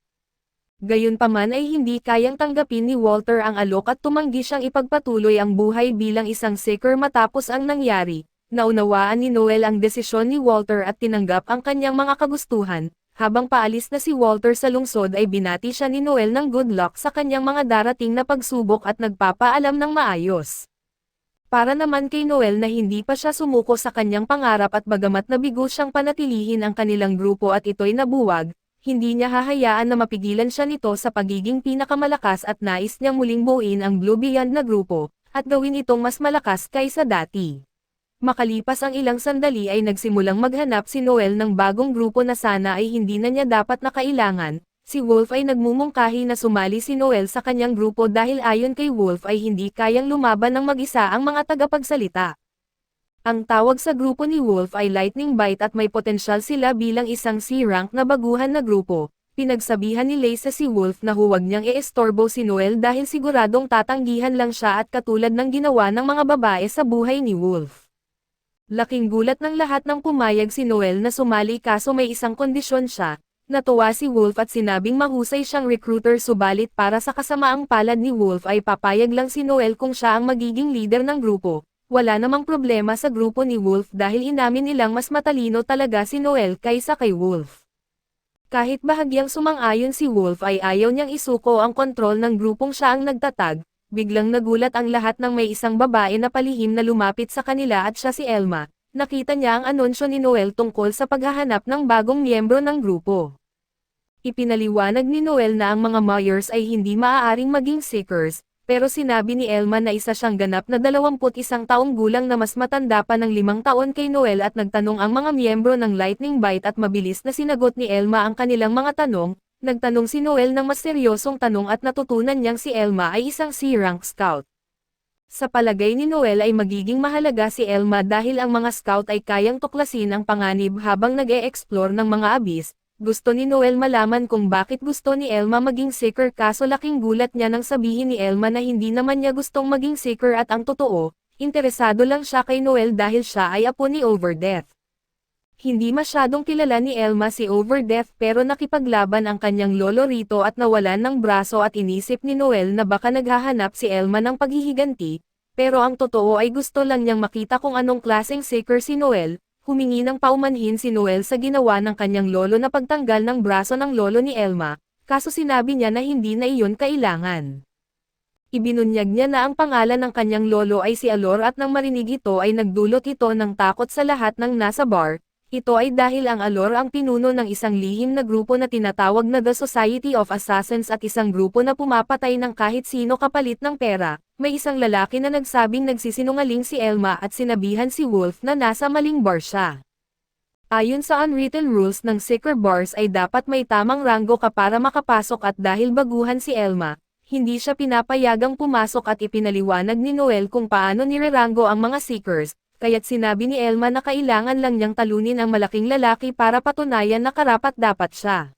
Gayunpaman ay hindi kayang tanggapin ni Walter ang alok at tumanggi siyang ipagpatuloy ang buhay bilang isang seeker matapos ang nangyari. Naunawaan ni Noel ang desisyon ni Walter at tinanggap ang kanyang mga kagustuhan. Habang paalis na si Walter sa lungsod ay binati siya ni Noel ng good luck sa kanyang mga darating na pagsubok at nagpapaalam ng maayos. Para naman kay Noel na hindi pa siya sumuko sa kanyang pangarap at bagamat nabigo siyang panatilihin ang kanilang grupo at ito'y nabuwag, hindi niya hahayaan na mapigilan siya nito sa pagiging pinakamalakas at nais niyang muling buuin ang Blue Beyond na grupo, at gawin itong mas malakas kaysa dati. Makalipas ang ilang sandali ay nagsimulang maghanap si Noel ng bagong grupo na sana ay hindi na niya dapat na kailangan. Si Wolf ay nagmumungkahi na sumali si Noel sa kanyang grupo dahil ayon kay Wolf ay hindi kayang lumaban ng mag-isa ang mga tagapagsalita. Ang tawag sa grupo ni Wolf ay Lightning Bite at may potensyal sila bilang isang C-rank na baguhan na grupo. Pinagsabihan ni Lace si Wolf na huwag niyang i-estorbo si Noel dahil siguradong tatanggihan lang siya at katulad ng ginawa ng mga babae sa buhay ni Wolf. Laking gulat ng lahat nang pumayag si Noel na sumali kaso may isang kondisyon siya. Natuwa si Wolf at sinabing mahusay siyang recruiter subalit para sa kasamaang palad ni Wolf ay papayag lang si Noel kung siya ang magiging leader ng grupo. Wala namang problema sa grupo ni Wolf dahil inamin nilang mas matalino talaga si Noel kaysa kay Wolf. Kahit bahagyang sumang-ayon si Wolf ay ayaw niyang isuko ang kontrol ng grupong siya ang nagtatag, biglang nagulat ang lahat nang may isang babae na palihim na lumapit sa kanila at siya si Elma. Nakita niya ang anunsyo ni Noel tungkol sa paghahanap ng bagong miyembro ng grupo. Ipinaliwanag ni Noel na ang mga Myers ay hindi maaaring maging Seekers, pero sinabi ni Elma na isa siyang ganap na 21 taong gulang na mas matanda pa ng 5 taon kay Noel at nagtanong ang mga miyembro ng Lightning Bite at mabilis na sinagot ni Elma ang kanilang mga tanong. Nagtanong si Noel ng mas seryosong tanong at natutunan niyang si Elma ay isang C-rank scout. Sa palagay ni Noel ay magiging mahalaga si Elma dahil ang mga scout ay kayang tuklasin ang panganib habang nag-e-explore ng mga abyss. Gusto ni Noel malaman kung bakit gusto ni Elma maging seeker kaso laking gulat niya nang sabihin ni Elma na hindi naman niya gustong maging seeker at ang totoo, interesado lang siya kay Noel dahil siya ay apo ni Overdeath. Hindi masyadong kilala ni Elma si Overdeath pero nakipaglaban ang kanyang lolo rito at nawalan ng braso at inisip ni Noel na baka naghahanap si Elma ng paghihiganti, pero ang totoo ay gusto lang niyang makita kung anong klaseng seeker si Noel. Humingi ng paumanhin si Noel sa ginawa ng kanyang lolo na pagtanggal ng braso ng lolo ni Elma, kaso sinabi niya na hindi na iyon kailangan. Ibinunyag niya na ang pangalan ng kanyang lolo ay si Alor at nang marinig ito ay nagdulot ito ng takot sa lahat ng nasa bar. Ito ay dahil ang Alor ang pinuno ng isang lihim na grupo na tinatawag na The Society of Assassins at isang grupo na pumapatay ng kahit sino kapalit ng pera. May isang lalaki na nagsabing nagsisinungaling si Elma at sinabihan si Wolf na nasa maling bar siya. Ayon sa unwritten rules ng Seeker bars ay dapat may tamang ranggo ka para makapasok at dahil baguhan si Elma, hindi siya pinapayagang pumasok at ipinaliwanag ni Noel kung paano nireranggo ang mga Seekers. Kaya't sinabi ni Elma na kailangan lang niyang talunin ang malaking lalaki para patunayan na karapat-dapat siya.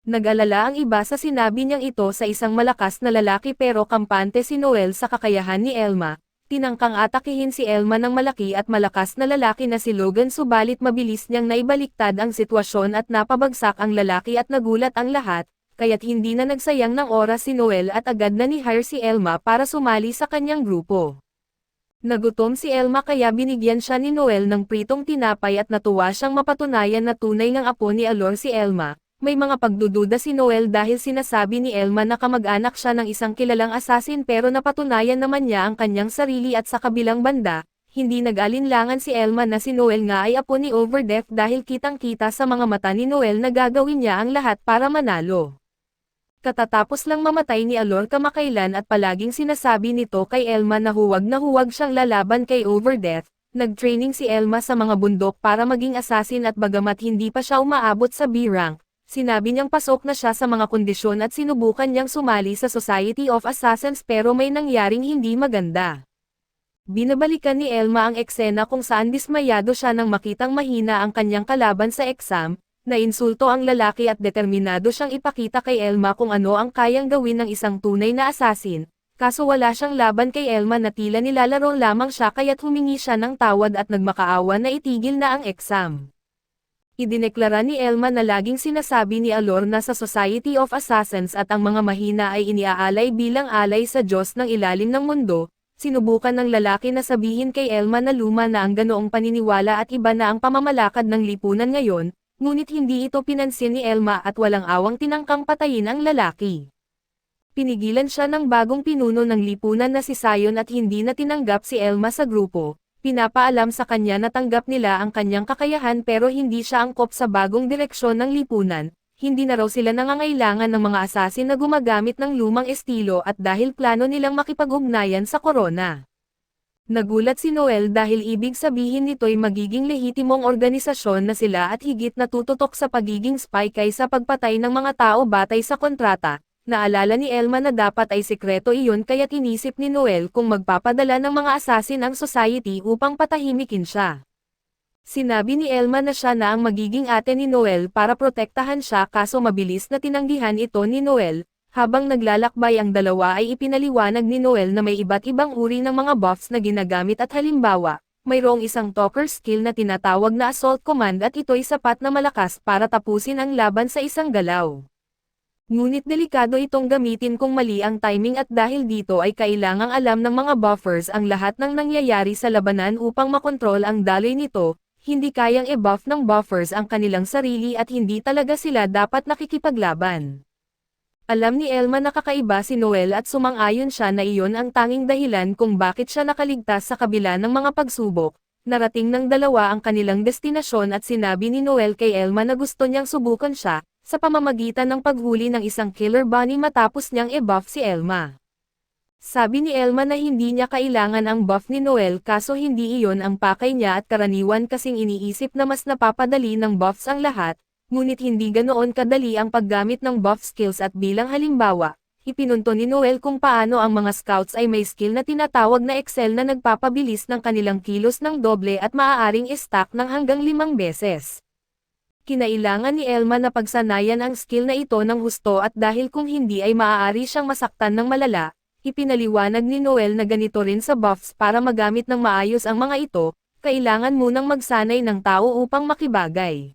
Nag-alala ang iba sa sinabi niyang ito sa isang malakas na lalaki pero kampante si Noel sa kakayahan ni Elma. Tinangkang atakihin si Elma ng malaki at malakas na lalaki na si Logan subalit mabilis niyang naibaliktad ang sitwasyon at napabagsak ang lalaki at nagulat ang lahat, kaya't hindi na nagsayang ng oras si Noel at agad na ni-hire si Elma para sumali sa kanyang grupo. Nagutom si Elma kaya binigyan siya ni Noel ng pritong tinapay at natuwa siyang mapatunayan na tunay ngang apo ni Alor si Elma. May mga pagdududa si Noel dahil sinasabi ni Elma na kamag-anak siya ng isang kilalang assassin pero napatunayan naman niya ang kanyang sarili at sa kabilang banda, hindi nag-alinlangan si Elma na si Noel nga ay apo ni Overdeath dahil kitang-kita sa mga mata ni Noel na gagawin niya ang lahat para manalo. Katatapos lang mamatay ni Alor kamakailan at palaging sinasabi nito kay Elma na huwag siyang lalaban kay Overdeath. Nag-training si Elma sa mga bundok para maging assassin at bagamat hindi pa siya umaabot sa B-rank, sinabi niyang pasok na siya sa mga kondisyon at sinubukan niyang sumali sa Society of Assassins pero may nangyaring hindi maganda. Binabalikan ni Elma ang eksena kung saan dismayado siya nang makitang mahina ang kanyang kalaban sa exam. Nainsulto ang lalaki at determinado siyang ipakita kay Elma kung ano ang kayang gawin ng isang tunay na assassin, kaso wala siyang laban kay Elma na tila nilalaro lamang siya kaya't humingi siya ng tawad at nagmakaawa na itigil na ang exam. Idineklara ni Elma na laging sinasabi ni Alor na sa Society of Assassins at ang mga mahina ay iniaalay bilang alay sa Diyos ng ilalim ng mundo. Sinubukan ng lalaki na sabihin kay Elma na luma na ang ganoong paniniwala at iba na ang pamamalakad ng lipunan ngayon. Ngunit hindi ito pinansin ni Elma at walang awang tinangkang patayin ang lalaki. Pinigilan siya ng bagong pinuno ng lipunan na si Sion at hindi na tinanggap si Elma sa grupo. Pinapaalam sa kanya na tanggap nila ang kanyang kakayahan pero hindi siya angkop sa bagong direksyon ng lipunan. Hindi na raw sila nangangailangan ng mga asasin na gumagamit ng lumang estilo at dahil plano nilang makipag-ugnayan sa korona. Nagulat si Noel dahil ibig sabihin nito'y magiging lehitimong organisasyon na sila at higit na tututok sa pagiging spy kaysa pagpatay ng mga tao batay sa kontrata. Naalala ni Elma na dapat ay sikreto iyon kaya't inisip ni Noel kung magpapadala ng mga asasin ang society upang patahimikin siya. Sinabi ni Elma na siya na ang magiging ate ni Noel para protektahan siya kaso mabilis na tinanggihan ito ni Noel. Habang naglalakbay ang dalawa ay ipinaliwanag ni Noel na may iba't ibang uri ng mga buffs na ginagamit at halimbawa, mayroong isang talker skill na tinatawag na assault command at ito'y sapat na malakas para tapusin ang laban sa isang galaw. Ngunit delikado itong gamitin kung mali ang timing at dahil dito ay kailangang alam ng mga buffers ang lahat ng nangyayari sa labanan upang makontrol ang daloy nito, hindi kayang i-buff ng buffers ang kanilang sarili at hindi talaga sila dapat nakikipaglaban. Alam ni Elma na kakaiba si Noel at sumang-ayon siya na iyon ang tanging dahilan kung bakit siya nakaligtas sa kabila ng mga pagsubok. Narating ng dalawa ang kanilang destinasyon at sinabi ni Noel kay Elma na gusto niyang subukan siya, sa pamamagitan ng paghuli ng isang killer bunny matapos niyang i-buff si Elma. Sabi ni Elma na hindi niya kailangan ang buff ni Noel kaso hindi iyon ang pakay niya at karaniwan kasing iniisip na mas napapadali ng buffs ang lahat, ngunit hindi ganoon kadali ang paggamit ng buff skills at bilang halimbawa, ipinunto ni Noel kung paano ang mga scouts ay may skill na tinatawag na Excel na nagpapabilis ng kanilang kilos ng doble at maaaring i-stack ng hanggang 5 beses. Kinailangan ni Elma na pagsanayan ang skill na ito ng husto at dahil kung hindi ay maaari siyang masaktan ng malala, ipinaliwanag ni Noel na ganito rin sa buffs para magamit ng maayos ang mga ito, kailangan munang magsanay ng tao upang makibagay.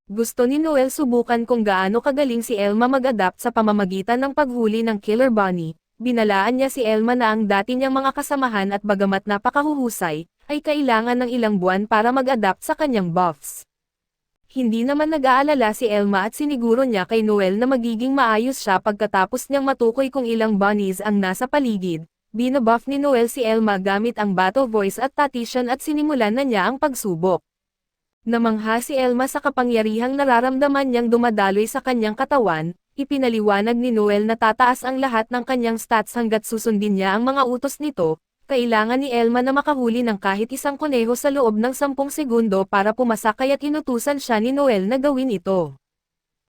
Gusto ni Noel subukan kung gaano kagaling si Elma mag-adapt sa pamamagitan ng paghuli ng killer bunny, binalaan niya si Elma na ang dati niyang mga kasamahan at bagamat napakahuhusay, ay kailangan ng ilang buwan para mag-adapt sa kanyang buffs. Hindi naman nag-aalala si Elma at siniguro niya kay Noel na magiging maayos siya pagkatapos niyang matukoy kung ilang bunnies ang nasa paligid. Binabuff ni Noel si Elma gamit ang battle voice at tactician at sinimulan na niya ang pagsubok. Namangha si Elma sa kapangyarihang nararamdaman niyang dumadaloy sa kanyang katawan, ipinaliwanag ni Noel na tataas ang lahat ng kanyang stats hanggat susundin niya ang mga utos nito. Kailangan ni Elma na makahuli ng kahit isang kuneho sa loob ng 10 segundo para pumasa kaya't inutusan siya ni Noel na gawin ito.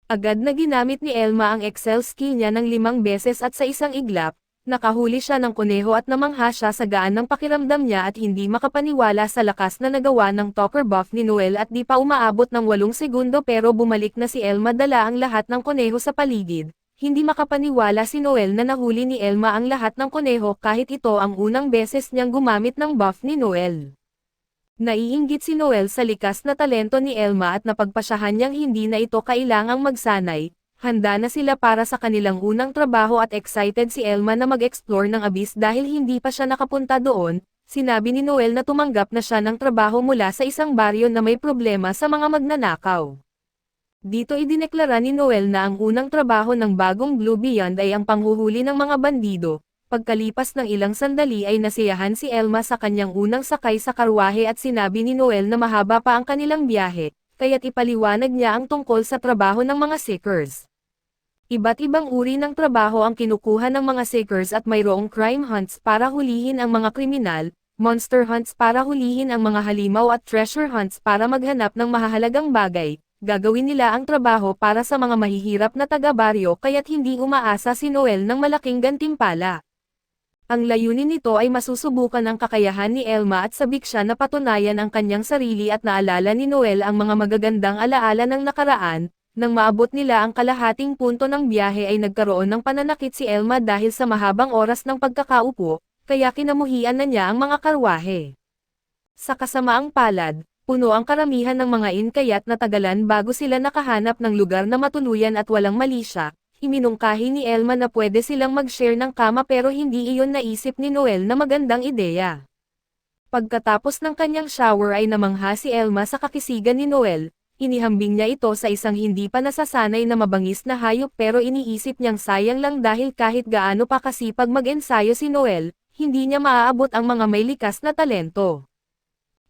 Agad na ginamit ni Elma ang Excel skill niya ng 5 beses at sa isang iglap, nakahuli siya ng kuneho at namangha siya sa gaan ng pakiramdam niya at hindi makapaniwala sa lakas na nagawa ng talker buff ni Noel at di pa umaabot ng 8 segundo pero bumalik na si Elma dala ang lahat ng kuneho sa paligid. Hindi makapaniwala si Noel na nahuli ni Elma ang lahat ng kuneho kahit ito ang unang beses niyang gumamit ng buff ni Noel. Naiinggit si Noel sa likas na talento ni Elma at napagpasyahan niyang hindi na ito kailangang magsanay, handa na sila para sa kanilang unang trabaho at excited si Elma na mag-explore ng abyss dahil hindi pa siya nakapunta doon. Sinabi ni Noel na tumanggap na siya ng trabaho mula sa isang baryo na may problema sa mga magnanakaw. Dito idineklara ni Noel na ang unang trabaho ng bagong Blue Beyond ay ang panghuhuli ng mga bandido. Pagkalipas ng ilang sandali ay nasiyahan si Elma sa kanyang unang sakay sa karwahe at sinabi ni Noel na mahaba pa ang kanilang biyahe, kaya't ipaliwanag niya ang tungkol sa trabaho ng mga seekers. Iba't ibang uri ng trabaho ang kinukuha ng mga seekers at mayroong crime hunts para hulihin ang mga kriminal, monster hunts para hulihin ang mga halimaw at treasure hunts para maghanap ng mahahalagang bagay. Gagawin nila ang trabaho para sa mga mahihirap na taga-baryo kaya't hindi umaasa si Noel ng malaking gantimpala. Ang layunin nito ay masusubukan ang kakayahan ni Elma at sabik siya na patunayan ang kanyang sarili at naalala ni Noel ang mga magagandang alaala ng nakaraan. Nang maabot nila ang kalahating punto ng biyahe ay nagkaroon ng pananakit si Elma dahil sa mahabang oras ng pagkakaupo, kaya kinamuhian na niya ang mga karwahe. Sa kasamaang palad, puno ang karamihan ng mga inn kaya't natagalan bago sila nakahanap ng lugar na matuluyan at walang malisya. Iminungkahi ni Elma na pwede silang mag-share ng kama pero hindi iyon naisip ni Noel na magandang ideya. Pagkatapos ng kanyang shower ay namangha si Elma sa kakisigan ni Noel, inihambing niya ito sa isang hindi pa nasasanay na mabangis na hayop pero iniisip niyang sayang lang dahil kahit gaano pa kasipag mag-ensayo si Noel, hindi niya maaabot ang mga may likas na talento.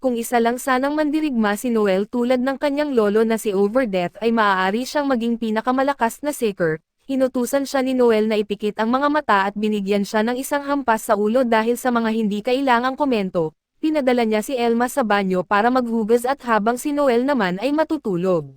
Kung isa lang sanang mandirigma si Noel tulad ng kanyang lolo na si Overdeath ay maaari siyang maging pinakamalakas na seeker. Inutusan siya ni Noel na ipikit ang mga mata at binigyan siya ng isang hampas sa ulo dahil sa mga hindi kailangang komento. Pinadala niya si Elma sa banyo para maghugas at habang si Noel naman ay matutulog.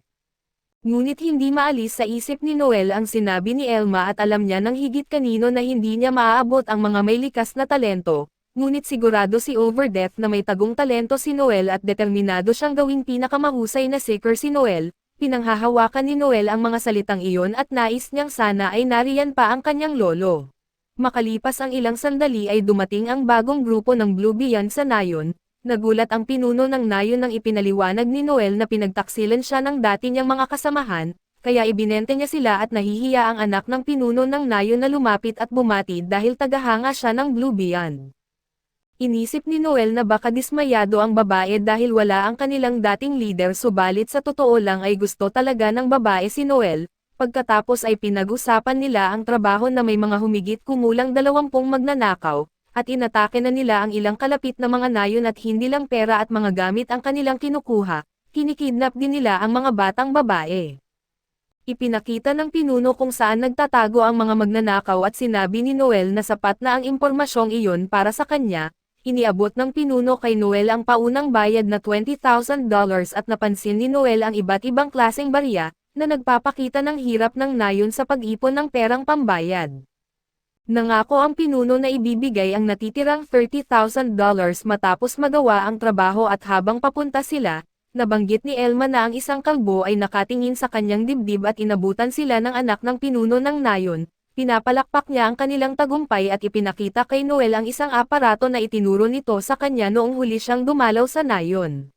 Ngunit hindi maalis sa isip ni Noel ang sinabi ni Elma at alam niya ng higit kanino na hindi niya maaabot ang mga may likas na talento. Ngunit sigurado si Overdeath na may tagong talento si Noel at determinado siyang gawing pinakamahusay na seeker si Noel. Pinanghahawakan ni Noel ang mga salitang iyon at nais niyang sana ay nariyan pa ang kanyang lolo. Makalipas ang ilang sandali ay dumating ang bagong grupo ng Blue Beyond sa Nayon. Nagulat ang pinuno ng Nayon nang ipinaliwanag ni Noel na pinagtaksilan siya ng dati niyang mga kasamahan, kaya ibinente niya sila at nahihiya ang anak ng pinuno ng Nayon na lumapit at bumati dahil tagahanga siya ng Blue Beyond. Inisip ni Noel na baka dismayado ang babae dahil wala ang kanilang dating leader subalit sa totoo lang ay gusto talaga ng babae si Noel. Pagkatapos ay pinag-usapan nila ang trabaho na may mga humigit kumulang 20 magnanakaw, at inatake na nila ang ilang kalapit na mga nayon at hindi lang pera at mga gamit ang kanilang kinukuha, kinikidnap din nila ang mga batang babae. Ipinakita ng pinuno kung saan nagtatago ang mga magnanakaw at sinabi ni Noel na sapat na ang impormasyong iyon para sa kanya. Iniabot ng pinuno kay Noel ang paunang bayad na $20,000 at napansin ni Noel ang iba't ibang klaseng barya, na nagpapakita ng hirap ng nayon sa pag-ipon ng perang pambayad. Nangako ang pinuno na ibibigay ang natitirang $30,000 matapos magawa ang trabaho at habang papunta sila, nabanggit ni Elma na ang isang kalbo ay nakatingin sa kanyang dibdib at inabutan sila ng anak ng pinuno ng nayon. Pinapalakpak niya ang kanilang tagumpay at ipinakita kay Noel ang isang aparato na itinuro nito sa kanya noong huli siyang dumalaw sa nayon.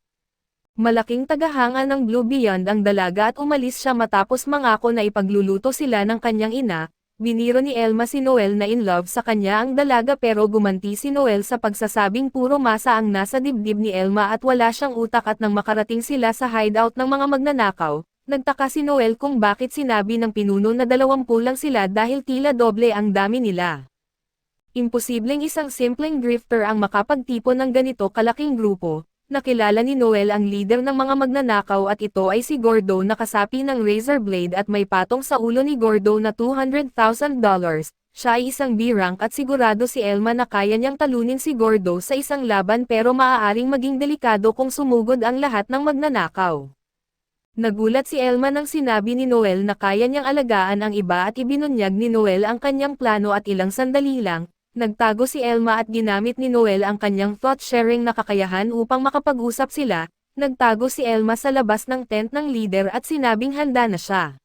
Malaking tagahanga ng Blue Beyond ang dalaga at umalis siya matapos mangako na ipagluluto sila ng kanyang ina. Biniro ni Elma si Noel na in love sa kanya ang dalaga pero gumanti si Noel sa pagsasabing puro masa ang nasa dibdib ni Elma at wala siyang utak at nang makarating sila sa hideout ng mga magnanakaw. Nagtaka si Noel kung bakit sinabi ng pinuno na 20 lang sila dahil tila doble ang dami nila. Imposibleng isang simpleng drifter ang makapagtipon ng ganito kalaking grupo. Nakilala ni Noel ang leader ng mga magnanakaw at ito ay si Gordo na kasapi ng razor blade at may patong sa ulo ni Gordo na $200,000. Siya ay isang B-rank at sigurado si Elma na kaya niyang talunin si Gordo sa isang laban pero maaaring maging delikado kung sumugod ang lahat ng magnanakaw. Nagulat si Elma nang sinabi ni Noel na kaya niyang alagaan ang iba at ibinunyag ni Noel ang kanyang plano at ilang sandali lang, nagtago si Elma at ginamit ni Noel ang kanyang thought-sharing na kakayahan upang makapag-usap sila. Nagtago si Elma sa labas ng tent ng leader at sinabing handa na siya.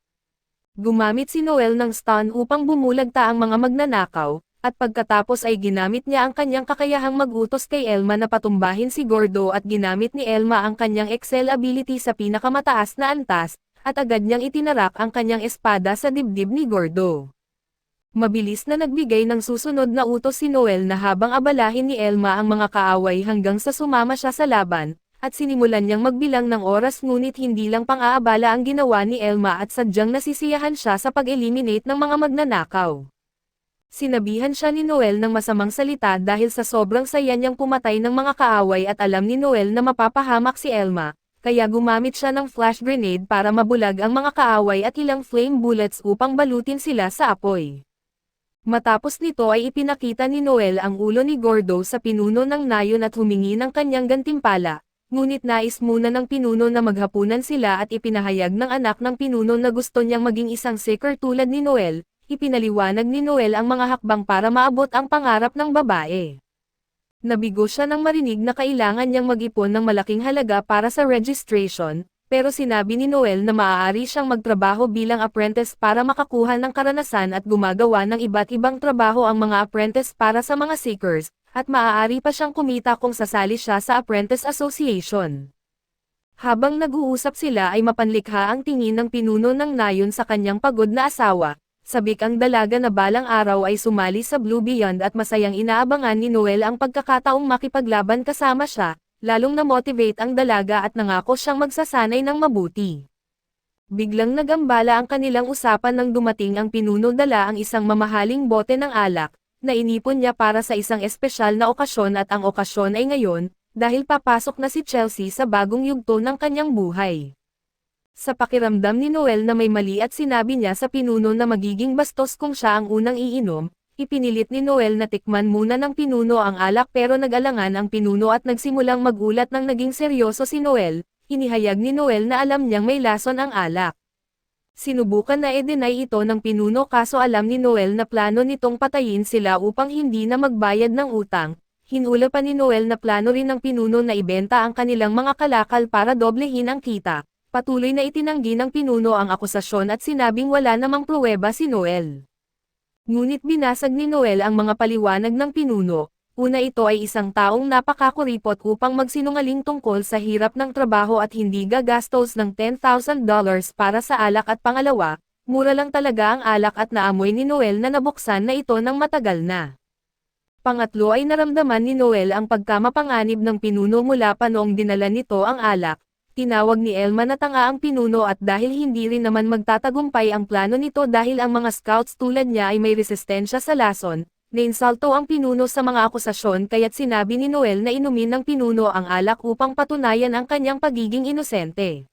Gumamit si Noel ng stun upang bumulagta ang mga magnanakaw, at pagkatapos ay ginamit niya ang kanyang kakayahang mag-utos kay Elma na patumbahin si Gordo at ginamit ni Elma ang kanyang Excel ability sa pinakamataas na antas, at agad niyang itinarak ang kanyang espada sa dibdib ni Gordo. Mabilis na nagbigay ng susunod na utos si Noel na habang abalahin ni Elma ang mga kaaway hanggang sa sumama siya sa laban, at sinimulan niyang magbilang ng oras ngunit hindi lang pang-aabala ang ginawa ni Elma at sadyang nasisiyahan siya sa pag-eliminate ng mga magnanakaw. Sinabihan siya ni Noel ng masamang salita dahil sa sobrang saya niyang pumatay ng mga kaaway at alam ni Noel na mapapahamak si Elma, kaya gumamit siya ng flash grenade para mabulag ang mga kaaway at ilang flame bullets upang balutin sila sa apoy. Matapos nito ay ipinakita ni Noel ang ulo ni Gordo sa pinuno ng nayon at humingi ng kanyang gantimpala, ngunit nais muna ng pinuno na maghapunan sila at ipinahayag ng anak ng pinuno na gusto niyang maging isang seeker tulad ni Noel. Ipinaliwanag ni Noel ang mga hakbang para maabot ang pangarap ng babae. Nabigo siya nang marinig na kailangan niyang mag-ipon ng malaking halaga para sa registration, pero sinabi ni Noel na maaari siyang magtrabaho bilang apprentice para makakuha ng karanasan at gumagawa ng iba't ibang trabaho ang mga apprentice para sa mga seekers, at maaari pa siyang kumita kung sasali siya sa Apprentice Association. Habang nag-uusap sila ay mapanlikha ang tingin ng pinuno ng nayon sa kanyang pagod na asawa. Sabik ang dalaga na balang araw ay sumali sa Blue Beyond at masayang inaabangan ni Noel ang pagkakataong makipaglaban kasama siya, lalong na-motivate ang dalaga at nangako siyang magsasanay ng mabuti. Biglang nagambala ang kanilang usapan nang dumating ang pinuno dala ang isang mamahaling bote ng alak, na inipon niya para sa isang espesyal na okasyon at ang okasyon ay ngayon, dahil papasok na si Chelsea sa bagong yugto ng kanyang buhay. Sa pakiramdam ni Noel na may mali at sinabi niya sa pinuno na magiging bastos kung siya ang unang iinom, ipinilit ni Noel na tikman muna ng pinuno ang alak pero nag-alangan ang pinuno at nagsimulang magulat nang naging seryoso si Noel, inihayag ni Noel na alam niyang may lason ang alak. Sinubukan na i-deny ito ng pinuno kaso alam ni Noel na plano nitong patayin sila upang hindi na magbayad ng utang. Hinula pa ni Noel na plano rin ng pinuno na ibenta ang kanilang mga kalakal para doblehin ang kita. Patuloy na itinanggi ng pinuno ang akusasyon at sinabing wala namang pruweba si Noel. Ngunit binasag ni Noel ang mga paliwanag ng pinuno. Una, ito ay isang taong napakakuripot upang magsinungaling tungkol sa hirap ng trabaho at hindi gagastos ng $10,000 para sa alak at pangalawa, mura lang talaga ang alak at naamoy ni Noel na nabuksan na ito ng matagal na. Pangatlo ay naramdaman ni Noel ang pagkamapanganib ng pinuno mula pa noong dinala nito ang alak. Tinawag ni Elma na tanga ang pinuno at dahil hindi rin naman magtatagumpay ang plano nito dahil ang mga scouts tulad niya ay may resistensya sa lason, nainsulto ang pinuno sa mga akusasyon kaya't sinabi ni Noel na inumin ng pinuno ang alak upang patunayan ang kanyang pagiging inosente.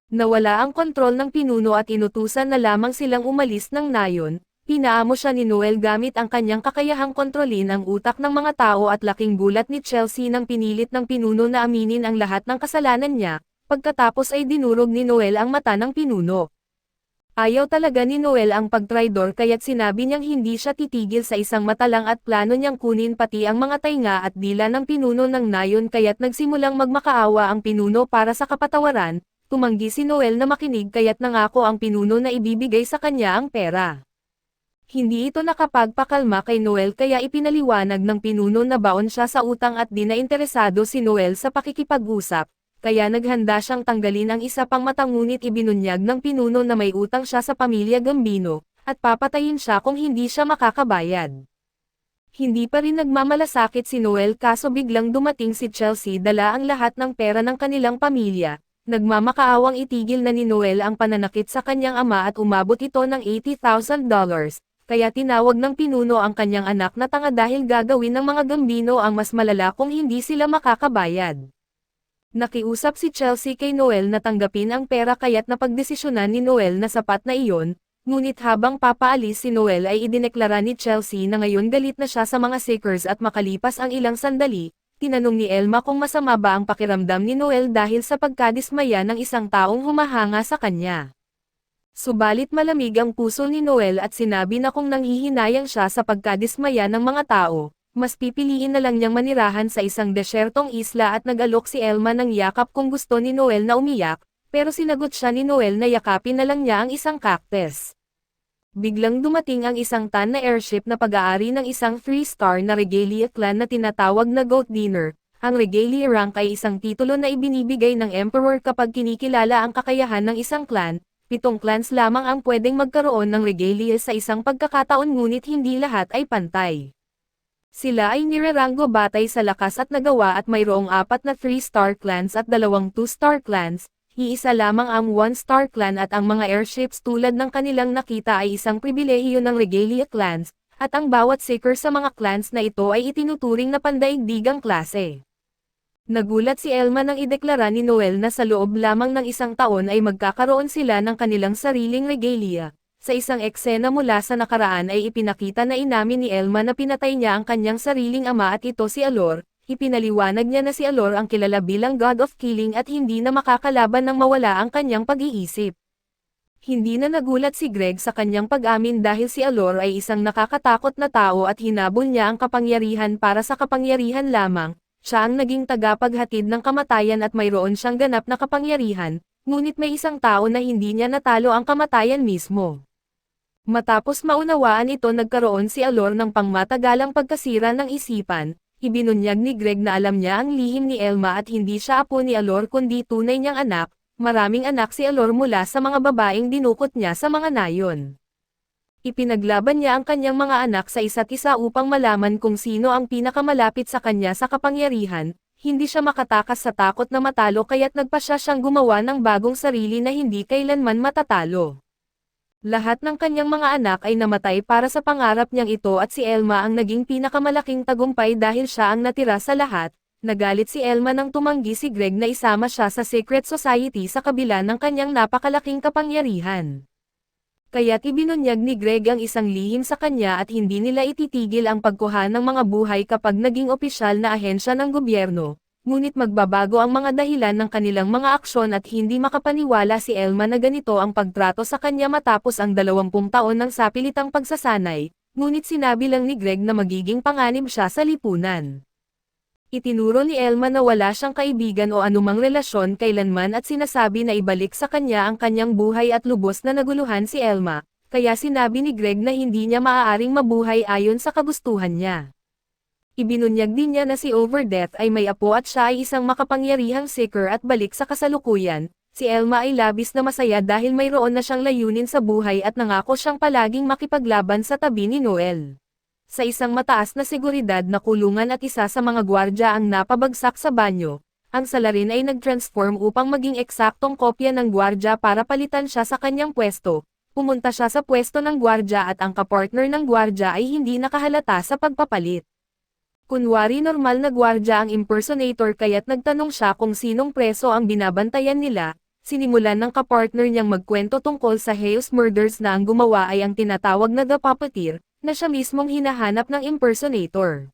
Nawala ang kontrol ng pinuno at inutusan na lamang silang umalis ng nayon. Pinaamo siya ni Noel gamit ang kanyang kakayahang kontrolin ang utak ng mga tao at laking gulat ni Chelsea nang pinilit ng pinuno na aminin ang lahat ng kasalanan niya, pagkatapos ay dinurog ni Noel ang mata ng pinuno. Ayaw talaga ni Noel ang pagtraidor kaya't sinabi niyang hindi siya titigil sa isang mata lang at plano niyang kunin pati ang mga tainga at dila ng pinuno ng nayon kaya't nagsimulang magmakaawa ang pinuno para sa kapatawaran, tumanggi si Noel na makinig kaya't nangako ang pinuno na ibibigay sa kanya ang pera. Hindi ito nakapagpakalma kay Noel kaya ipinaliwanag ng pinuno na baon siya sa utang at di na interesado si Noel sa pakikipag-usap, kaya naghanda siyang tanggalin ang isa pang mata ngunit ibinunyag ng pinuno na may utang siya sa pamilya Gambino, at papatayin siya kung hindi siya makakabayad. Hindi pa rin nagmamalasakit si Noel kaso biglang dumating si Chelsea dala ang lahat ng pera ng kanilang pamilya. Nagmamakaawang itigil na ni Noel ang pananakit sa kanyang ama at umabot ito ng $80,000. Kaya tinawag ng pinuno ang kanyang anak na tanga dahil gagawin ng mga Gambino ang mas malala kung hindi sila makakabayad. Nakiusap si Chelsea kay Noel na tanggapin ang pera kaya't napagdesisyonan ni Noel na sapat na iyon, ngunit habang papaalis si Noel ay idineklara ni Chelsea na ngayon galit na siya sa mga seekers at makalipas ang ilang sandali, tinanong ni Elma kung masama ba ang pakiramdam ni Noel dahil sa pagkadismaya ng isang taong humahanga sa kanya. Subalit malamig ang puso ni Noel at sinabi na kung nanghihinayang siya sa pagkadismaya ng mga tao, mas pipiliin na lang niyang manirahan sa isang desyertong isla at nag-alok si Elma ng yakap kung gusto ni Noel na umiyak, pero sinagot siya ni Noel na yakapin na lang niya ang isang cactus. Biglang dumating ang isang tan na airship na pag-aari ng isang 3-star na Regalia clan na tinatawag na Goat Dinner. Ang Regalia rank ay isang titulo na ibinibigay ng emperor kapag kinikilala ang kakayahan ng isang clan. 7 clans lamang ang pwedeng magkaroon ng regalia sa isang pagkakataon ngunit hindi lahat ay pantay. Sila ay nireranggo batay sa lakas at nagawa at mayroong 4 na 3-star clans at 2 2-star clans, iisa lamang ang 1-star clan at ang mga airships tulad ng kanilang nakita ay isang pribilehiyo ng regalia clans, at ang bawat seeker sa mga clans na ito ay itinuturing na pandaigdigang klase. Nagulat si Elma nang ideklara ni Noel na sa loob lamang ng isang taon ay magkakaroon sila ng kanilang sariling regalia. Sa isang eksena mula sa nakaraan ay ipinakita na inamin ni Elma na pinatay niya ang kanyang sariling ama at ito si Alor. Ipinaliwanag niya na si Alor ang kilala bilang God of Killing at hindi na makakalaban nang mawala ang kanyang pag-iisip. Hindi na nagulat si Greg sa kanyang pag-amin dahil si Alor ay isang nakakatakot na tao at hinabol niya ang kapangyarihan para sa kapangyarihan lamang. Siya ang naging tagapaghatid ng kamatayan at mayroon siyang ganap na kapangyarihan, ngunit may isang tao na hindi niya natalo ang kamatayan mismo. Matapos maunawaan ito nagkaroon si Alor ng pangmatagalang pagkasira ng isipan, ibinunyag ni Greg na alam niya ang lihim ni Elma at hindi siya apo ni Alor kundi tunay niyang anak, maraming anak si Alor mula sa mga babaeng dinukot niya sa mga nayon. Ipinaglaban niya ang kanyang mga anak sa isa't isa upang malaman kung sino ang pinakamalapit sa kanya sa kapangyarihan, hindi siya makatakas sa takot na matalo kaya't nagpasya siyang gumawa ng bagong sarili na hindi kailanman matatalo. Lahat ng kanyang mga anak ay namatay para sa pangarap niyang ito at si Elma ang naging pinakamalaking tagumpay dahil siya ang natira sa lahat. Nagalit si Elma nang tumanggi si Greg na isama siya sa secret society sa kabila ng kanyang napakalaking kapangyarihan. Kaya't ibinunyag ni Greg ang isang lihim sa kanya at hindi nila ititigil ang pagkuha ng mga buhay kapag naging opisyal na ahensya ng gobyerno, ngunit magbabago ang mga dahilan ng kanilang mga aksyon at hindi makapaniwala si Elma na ganito ang pagtrato sa kanya matapos ang 20 taon ng sapilitang pagsasanay, ngunit sinabi lang ni Greg na magiging panganib siya sa lipunan. Itinuro ni Elma na wala siyang kaibigan o anumang relasyon kailanman at sinasabi na ibalik sa kanya ang kanyang buhay at lubos na naguluhan si Elma, kaya sinabi ni Greg na hindi niya maaaring mabuhay ayon sa kagustuhan niya. Ibinunyag din niya na si Overdeath ay may apo at siya ay isang makapangyarihang seeker at balik sa kasalukuyan. Si Elma ay labis na masaya dahil mayroon na siyang layunin sa buhay at nangako siyang palaging makipaglaban sa tabi ni Noel. Sa isang mataas na seguridad na kulungan at isa sa mga gwardya ang napabagsak sa banyo, ang salarin ay nag-transform upang maging eksaktong kopya ng gwardya para palitan siya sa kanyang pwesto. Pumunta siya sa pwesto ng gwardya at ang kapartner ng gwardya ay hindi nakahalata sa pagpapalit. Kunwari normal na gwardya ang impersonator kaya't nagtanong siya kung sinong preso ang binabantayan nila. Sinimulan ng kapartner niyang magkwento tungkol sa Hayes Murders na ang gumawa ay ang tinatawag na The Puppeteer, na siya mismong hinahanap ng impersonator.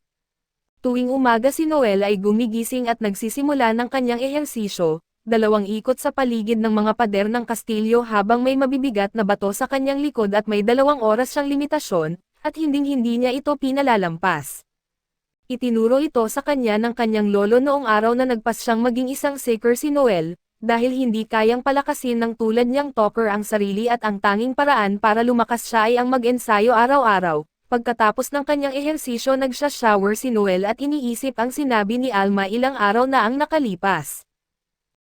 Tuwing umaga si Noel ay gumigising at nagsisimula ng kanyang ehersisyo, 2 ikot sa paligid ng mga pader ng kastilyo habang may mabibigat na bato sa kanyang likod at may 2 oras siyang limitasyon, at hinding-hindi niya ito pinalalampas. Itinuro ito sa kanya ng kanyang lolo noong araw na nagpas siyang maging isang seeker si Noel, dahil hindi kayang palakasin ng tulad niyang talker ang sarili at ang tanging paraan para lumakas siya ay ang mag-ensayo araw-araw. Pagkatapos ng kanyang ehersisyo nagsha-shower si Noel at iniisip ang sinabi ni Alma ilang araw na ang nakalipas.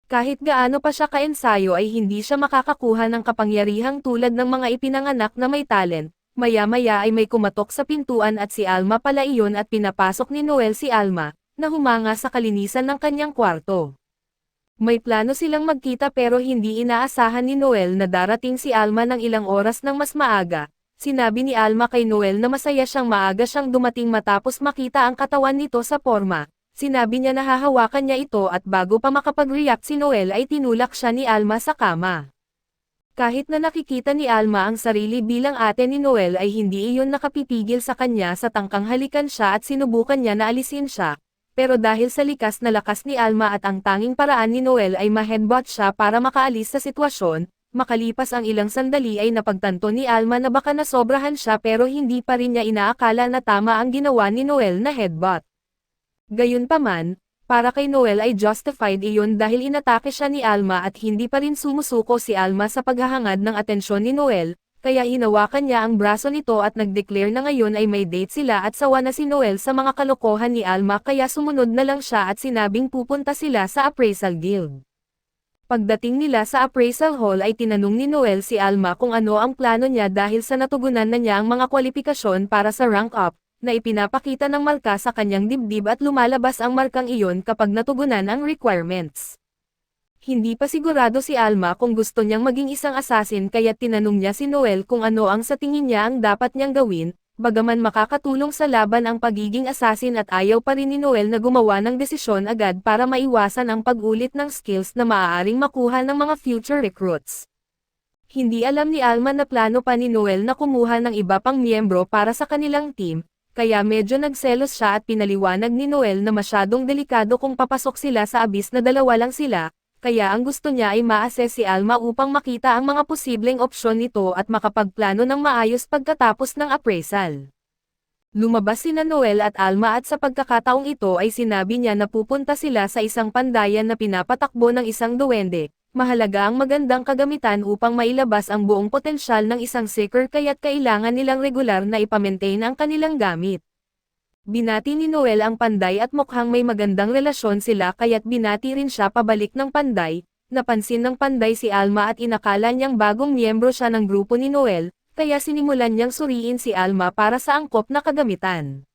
Kahit gaano pa siya ka-ensayo ay hindi siya makakakuha ng kapangyarihang tulad ng mga ipinanganak na may talent. Maya-maya ay may kumatok sa pintuan at si Alma pala iyon at pinapasok ni Noel si Alma, na humanga sa kalinisan ng kanyang kwarto. May plano silang magkita pero hindi inaasahan ni Noel na darating si Alma ng ilang oras ng mas maaga. Sinabi ni Alma kay Noel na masaya siyang maaga siyang dumating matapos makita ang katawan nito sa porma. Sinabi niya na hahawakan niya ito at bago pa makapag-react si Noel ay tinulak siya ni Alma sa kama. Kahit na nakikita ni Alma ang sarili bilang ate ni Noel ay hindi iyon nakapipigil sa kanya sa tangkang halikan siya at sinubukan niya na alisin siya. Pero dahil sa likas na lakas ni Alma at ang tanging paraan ni Noel ay ma-headbutt siya para makaalis sa sitwasyon, makalipas ang ilang sandali ay napagtanto ni Alma na baka nasobrahan siya pero hindi pa rin niya inaakala na tama ang ginawa ni Noel na headbutt. Gayunpaman, para kay Noel ay justified iyon dahil inatake siya ni Alma at hindi pa rin sumusuko si Alma sa paghahangad ng atensyon ni Noel, kaya hinawakan niya ang braso nito at nag-declare na ngayon ay may date sila at sawa na si Noel sa mga kalokohan ni Alma kaya sumunod na lang siya at sinabing pupunta sila sa appraisal guild. Pagdating nila sa appraisal hall ay tinanong ni Noel si Alma kung ano ang plano niya dahil sa natugunan na niya ang mga kwalifikasyon para sa rank up, na ipinapakita ng marka sa kanyang dibdib at lumalabas ang markang iyon kapag natugunan ang requirements. Hindi pa sigurado si Alma kung gusto niyang maging isang assassin kaya tinanong niya si Noel kung ano ang sa tingin niya ang dapat niyang gawin, bagaman makakatulong sa laban ang pagiging assassin at ayaw pa rin ni Noel na gumawa ng desisyon agad para maiwasan ang pag-ulit ng skills na maaaring makuha ng mga future recruits. Hindi alam ni Alma na plano pa ni Noel na kumuha ng iba pang miyembro para sa kanilang team, kaya medyo nagselos siya at pinaliwanag ni Noel na masyadong delikado kung papasok sila sa abis na 2 lang sila. Kaya ang gusto niya ay ma-assess si Alma upang makita ang mga posibleng opsyon nito at makapagplano ng maayos pagkatapos ng appraisal. Lumabas sina Noel at Alma at sa pagkakataong ito ay sinabi niya na pupunta sila sa isang pandayan na pinapatakbo ng isang duwende. Mahalaga ang magandang kagamitan upang mailabas ang buong potensyal ng isang seeker kaya't kailangan nilang regular na ipamaintain ang kanilang gamit. Binati ni Noel ang panday at mukhang may magandang relasyon sila kaya't binati rin siya pabalik ng panday. Napansin ng panday si Alma at inakala niyang bagong miyembro siya ng grupo ni Noel, kaya sinimulan niyang suriin si Alma para sa angkop na kagamitan.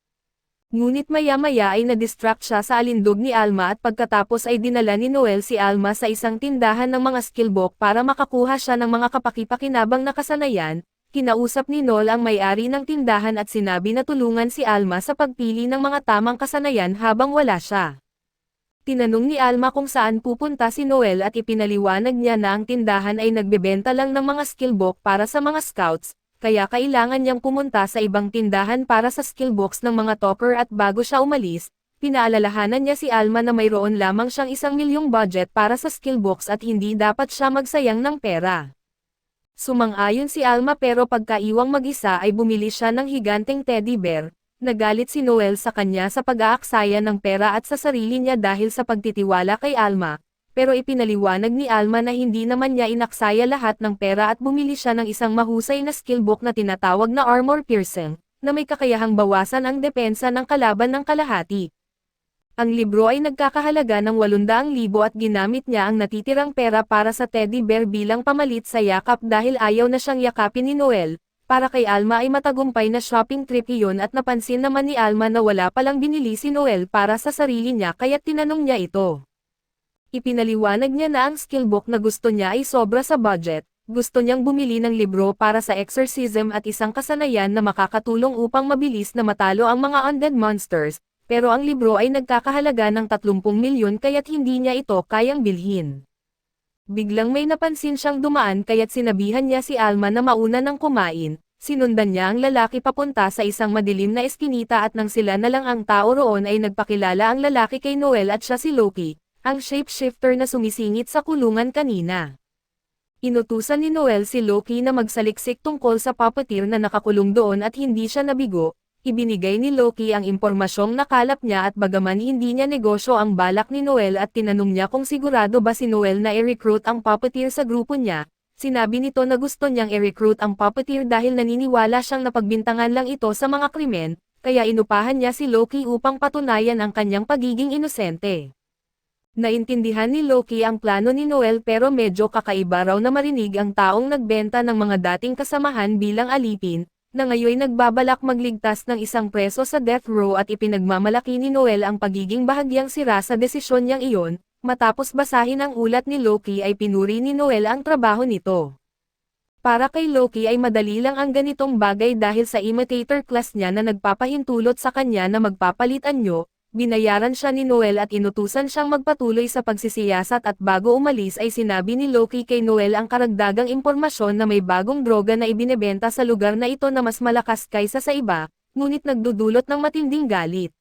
Ngunit maya-maya ay na-distract siya sa alindog ni Alma at pagkatapos ay dinala ni Noel si Alma sa isang tindahan ng mga skillbook para makakuha siya ng mga kapaki-pakinabang na kasanayan. Kinausap ni Noel ang may-ari ng tindahan at sinabi na tulungan si Alma sa pagpili ng mga tamang kasanayan habang wala siya. Tinanong ni Alma kung saan pupunta si Noel at ipinaliwanag niya na ang tindahan ay nagbebenta lang ng mga skillbook para sa mga scouts, kaya kailangan niyang pumunta sa ibang tindahan para sa skillbooks ng mga topper at bago siya umalis, pinaalalahanan niya si Alma na mayroon lamang siyang 1 milyong budget para sa skillbooks at hindi dapat siya magsayang ng pera. Sumang-ayon si Alma pero pagkaiwang mag-isa ay bumili siya ng higanteng teddy bear. Nagalit si Noel sa kanya sa pag-aaksaya ng pera at sa sarili niya dahil sa pagtitiwala kay Alma, pero ipinaliwanag ni Alma na hindi naman niya inaksaya lahat ng pera at bumili siya ng isang mahusay na skillbook na tinatawag na armor piercing, na may kakayahang bawasan ang depensa ng kalaban ng kalahati. Ang libro ay nagkakahalaga ng 800,000 at ginamit niya ang natitirang pera para sa teddy bear bilang pamalit sa yakap dahil ayaw na siyang yakapin ni Noel. Para kay Alma ay matagumpay na shopping trip iyon at napansin naman ni Alma na wala palang binili si Noel para sa sarili niya kaya't tinanong niya ito. Ipinaliwanag niya na ang skillbook na gusto niya ay sobra sa budget. Gusto niyang bumili ng libro para sa exorcism at isang kasanayan na makakatulong upang mabilis na matalo ang mga undead monsters. Pero ang libro ay nagkakahalaga ng 30 milyon kaya't hindi niya ito kayang bilhin. Biglang may napansin siyang dumaan kaya't sinabihan niya si Alma na mauna nang kumain, sinundan niya ang lalaki papunta sa isang madilim na eskinita at nang sila na lang ang tao roon ay nagpakilala ang lalaki kay Noel at siya si Loki, ang shapeshifter na sumisingit sa kulungan kanina. Inutusan ni Noel si Loki na magsaliksik tungkol sa puppeteer na nakakulong doon at hindi siya nabigo. Ibinigay ni Loki ang impormasyong nakalap niya at bagaman hindi niya negosyo ang balak ni Noel at tinanong niya kung sigurado ba si Noel na i-recruit ang puppeteer sa grupo niya, sinabi nito na gusto niyang i-recruit ang puppeteer dahil naniniwala siyang napagbintangan lang ito sa mga krimen, kaya inupahan niya si Loki upang patunayan ang kanyang pagiging inosente. Naintindihan ni Loki ang plano ni Noel pero medyo kakaiba raw na marinig ang taong nagbenta ng mga dating kasamahan bilang alipin, na ngayon nagbabalak magligtas ng isang preso sa death row at ipinagmamalaki ni Noel ang pagiging bahagyang sira sa desisyon niyang iyon. Matapos basahin ang ulat ni Loki ay pinuri ni Noel ang trabaho nito. Para kay Loki ay madali lang ang ganitong bagay dahil sa imitator class niya na nagpapahintulot sa kanya na magpapalit anyo. Binayaran siya ni Noel at inutusan siyang magpatuloy sa pagsisiyasat at bago umalis ay sinabi ni Loki kay Noel ang karagdagang impormasyon na may bagong droga na ibinebenta sa lugar na ito na mas malakas kaysa sa iba, ngunit nagdudulot ng matinding galit.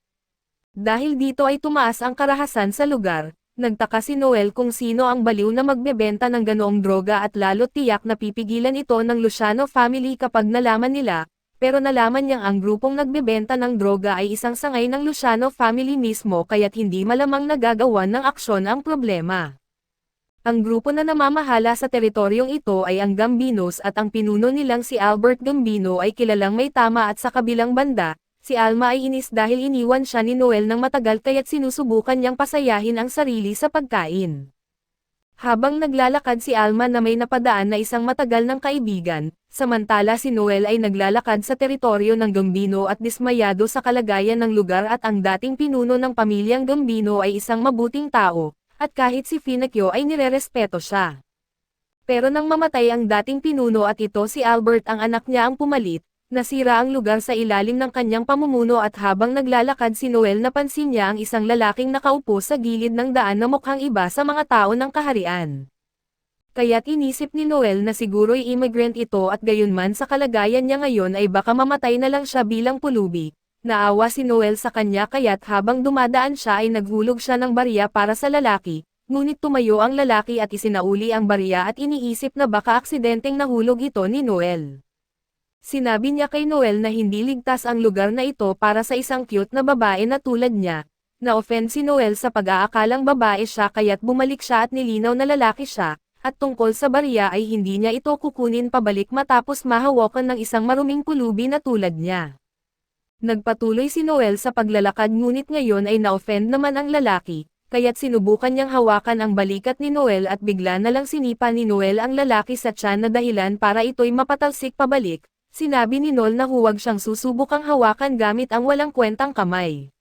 Dahil dito ay tumaas ang karahasan sa lugar, nagtaka si Noel kung sino ang baliw na magbebenta ng ganoong droga at lalo't tiyak na pipigilan ito ng Luciano family kapag nalaman nila. Pero nalaman niyang ang grupong nagbebenta ng droga ay isang sangay ng Luciano family mismo kaya't hindi malamang nagagawan ng aksyon ang problema. Ang grupo na namamahala sa teritoryong ito ay ang Gambinos at ang pinuno nilang si Albert Gambino ay kilalang may tama at sa kabilang banda, si Alma ay inis dahil iniwan siya ni Noel ng matagal kaya't sinusubukan niyang pasayahin ang sarili sa pagkain. Habang naglalakad si Alma na may napadaan na isang matagal ng kaibigan, samantala si Noel ay naglalakad sa teritoryo ng Gambino at dismayado sa kalagayan ng lugar at ang dating pinuno ng pamilyang Gambino ay isang mabuting tao, at kahit si Finocchio ay nirerespeto siya. Pero nang mamatay ang dating pinuno at ito si Albert ang anak niya ang pumalit, nasira ang lugar sa ilalim ng kanyang pamumuno at habang naglalakad si Noel napansin niya ang isang lalaking nakaupo sa gilid ng daan na mukhang iba sa mga tao ng kaharian. Kaya't inisip ni Noel na siguro'y immigrant ito at gayunman sa kalagayan niya ngayon ay baka mamatay na lang siya bilang pulubi. Naawa si Noel sa kanya kaya't habang dumadaan siya ay naghulog siya ng barya para sa lalaki, ngunit tumayo ang lalaki at isinauli ang barya at iniisip na baka aksidenteng nahulog ito ni Noel. Sinabi niya kay Noel na hindi ligtas ang lugar na ito para sa isang cute na babae na tulad niya. Na-offend si Noel sa pag-aakalang babae siya kaya't bumalik siya at nilinaw na lalaki siya, at tungkol sa barya ay hindi niya ito kukunin pabalik matapos mahawakan ng isang maruming pulubi na tulad niya. Nagpatuloy si Noel sa paglalakad ngunit ngayon ay na-offend naman ang lalaki, kaya't sinubukan niyang hawakan ang balikat ni Noel at bigla na lang sinipa ni Noel ang lalaki sa tiyan na dahilan para ito'y mapatalsik pabalik. sinabi ni Noel na huwag siyang susubukang hawakan gamit ang walang kwentang kamay.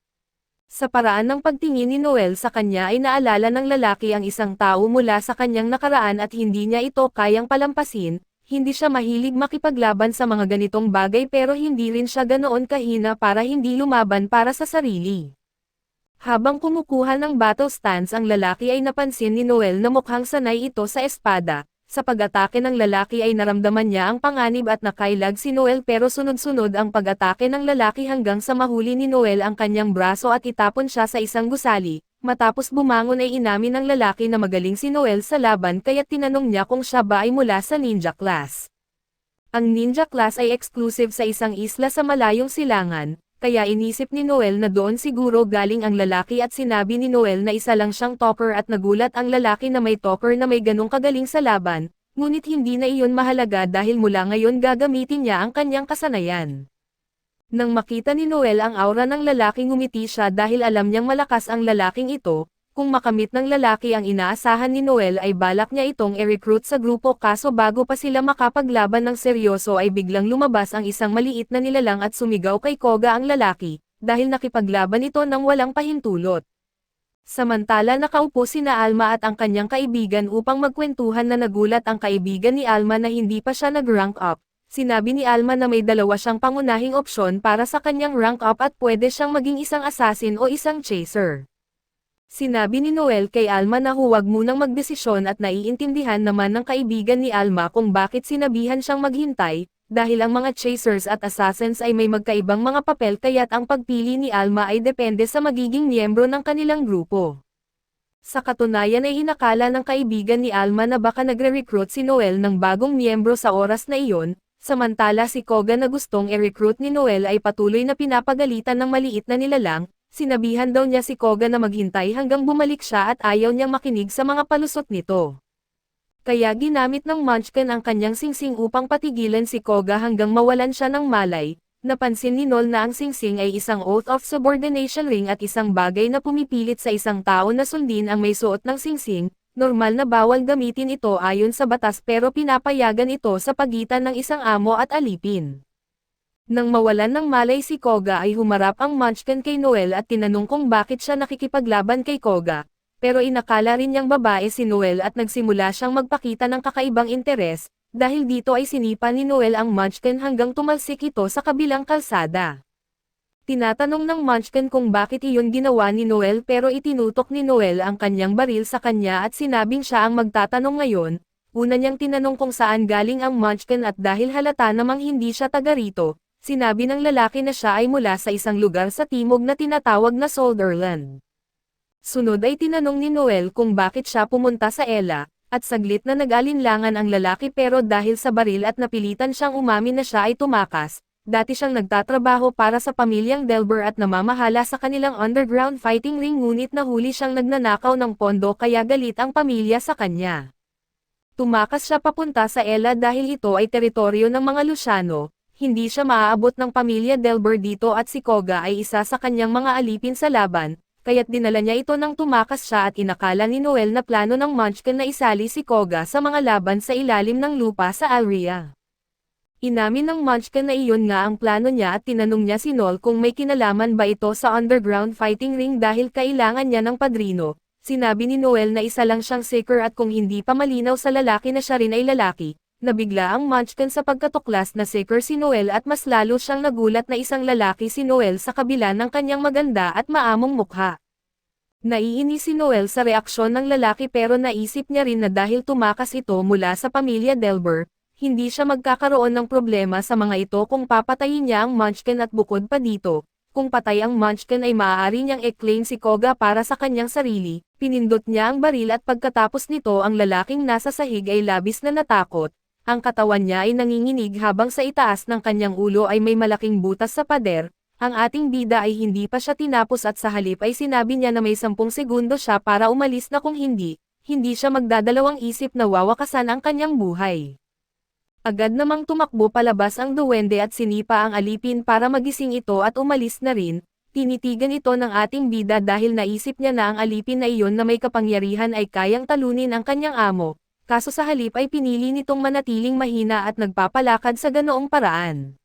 Sa paraan ng pagtingin ni Noel sa kanya ay naalala ng lalaki ang isang tao mula sa kanyang nakaraan at hindi niya ito kayang palampasin. Hindi siya mahilig makipaglaban sa mga ganitong bagay pero hindi rin siya ganoon kahina para hindi lumaban para sa sarili. Habang kumukuha ng battle stance ang lalaki ay napansin ni Noel na mukhang sanay ito sa espada. Sa pag-atake ng lalaki ay naramdaman niya ang panganib at nakailag si Noel pero sunod-sunod ang pag-atake ng lalaki hanggang sa mahuli ni Noel ang kanyang braso at itapon siya sa isang gusali. Matapos bumangon ay inamin ng lalaki na magaling si Noel sa laban kaya't tinanong niya kung siya ba ay mula sa ninja class. Ang ninja class ay exclusive sa isang isla sa malayong silangan, kaya inisip ni Noel na doon siguro galing ang lalaki at sinabi ni Noel na isa lang siyang topper at nagulat ang lalaki na may topper na may ganong kagaling sa laban, ngunit hindi na iyon mahalaga dahil mula ngayon gagamitin niya ang kanyang kasanayan. Nang makita ni Noel ang aura ng lalaki ngumiti siya dahil alam niyang malakas ang lalaking ito, kung makamit ng lalaki ang inaasahan ni Noel ay balak niya itong i-recruit sa grupo kaso bago pa sila makapaglaban ng seryoso ay biglang lumabas ang isang maliit na nilalang at sumigaw kay Koga ang lalaki, dahil nakipaglaban ito ng walang pahintulot. Samantala nakaupo sina Alma at ang kanyang kaibigan upang magkwentuhan na nagulat ang kaibigan ni Alma na hindi pa siya nag-rank up. Sinabi ni Alma na may dalawa siyang pangunahing opsyon para sa kanyang rank up at pwede siyang maging isang assassin o isang chaser. Sinabi ni Noel kay Alma na huwag munang magdesisyon at naiintindihan naman ng kaibigan ni Alma kung bakit sinabihan siyang maghintay, dahil ang mga chasers at assassins ay may magkaibang mga papel kaya't ang pagpili ni Alma ay depende sa magiging miyembro ng kanilang grupo. Sa katunayan ay inakala ng kaibigan ni Alma na baka nagre-recruit si Noel ng bagong miyembro sa oras na iyon. Samantala si Koga na gustong i-recruit ni Noel ay patuloy na pinapagalitan ng maliit na nilalang, sinabihan daw niya si Koga na maghintay hanggang bumalik siya at ayaw niyang makinig sa mga palusot nito. Kaya ginamit ng Munchkin ang kanyang singsing upang patigilan si Koga hanggang mawalan siya ng malay. Napansin ni Noel na ang singsing ay isang oath of subordination ring at isang bagay na pumipilit sa isang tao na sundin ang may suot ng singsing. Normal na bawal gamitin ito ayon sa batas pero pinapayagan ito sa pagitan ng isang amo at alipin. Nang mawalan ng malay si Koga ay humarap ang Munchkin kay Noel at tinanong kung bakit siya nakikipaglaban kay Koga, pero inakala rin niyang babae si Noel at nagsimula siyang magpakita ng kakaibang interes, dahil dito ay sinipa ni Noel ang Munchkin hanggang tumalsik ito sa kabilang kalsada. Tinatanong ng Munchkin kung bakit iyon ginawa ni Noel pero itinutok ni Noel ang kanyang baril sa kanya at sinabing siya ang magtatanong ngayon. Una niyang tinanong kung saan galing ang Munchkin at dahil halata namang hindi siya taga rito, sinabi ng lalaki na siya ay mula sa isang lugar sa timog na tinatawag na Solderland. Sunod ay tinanong ni Noel kung bakit siya pumunta sa Ella, at saglit na nag-alinlangan ang lalaki pero dahil sa baril at napilitan siyang umamin na siya ay tumakas. Dati siyang nagtatrabaho para sa pamilyang Delber at namamahala sa kanilang underground fighting ring ngunit nahuli siyang nagnanakaw ng pondo kaya galit ang pamilya sa kanya. Tumakas siya papunta sa Ella dahil ito ay teritoryo ng mga Luciano, hindi siya maaabot ng pamilya Delber dito at si Koga ay isa sa kanyang mga alipin sa laban, kaya't dinala niya ito nang tumakas siya at inakala ni Noel na plano ng Munchkin na isali si Koga sa mga laban sa ilalim ng lupa sa Alria. Inamin ng Munchkin na iyon nga ang plano niya at tinanong niya si Noel kung may kinalaman ba ito sa underground fighting ring dahil kailangan niya ng padrino. Sinabi ni Noel na isa lang siyang seeker at kung hindi pa malinaw sa lalaki na siya rin ay lalaki, nabigla ang Munchkin sa pagkatuklas na seeker si Noel at mas lalo siyang nagulat na isang lalaki si Noel sa kabila ng kanyang maganda at maamong mukha. Naiinis si Noel sa reaksyon ng lalaki pero naisip niya rin na dahil tumakas ito mula sa pamilya Delber, hindi siya magkakaroon ng problema sa mga ito kung papatayin niya ang Munchkin at bukod pa dito, kung patay ang Munchkin ay maaari niyang i-claim si Koga para sa kanyang sarili. Pinindot niya ang baril at pagkatapos nito ang lalaking nasa sahig ay labis na natakot, ang katawan niya ay nanginginig habang sa itaas ng kanyang ulo ay may malaking butas sa pader. Ang ating bida ay hindi pa siya tinapos at sa halip ay sinabi niya na may 10 segundo siya para umalis na kung hindi siya magdadalawang isip na wawakasan ang kanyang buhay. Agad namang tumakbo palabas ang duwende at sinipa ang alipin para magising ito at umalis na rin. Tinitigan ito ng ating bida dahil naisip niya na ang alipin na iyon na may kapangyarihan ay kayang talunin ang kanyang amo. kaso sa halip ay pinili nitong manatiling mahina at nagpapalakad sa ganoong paraan.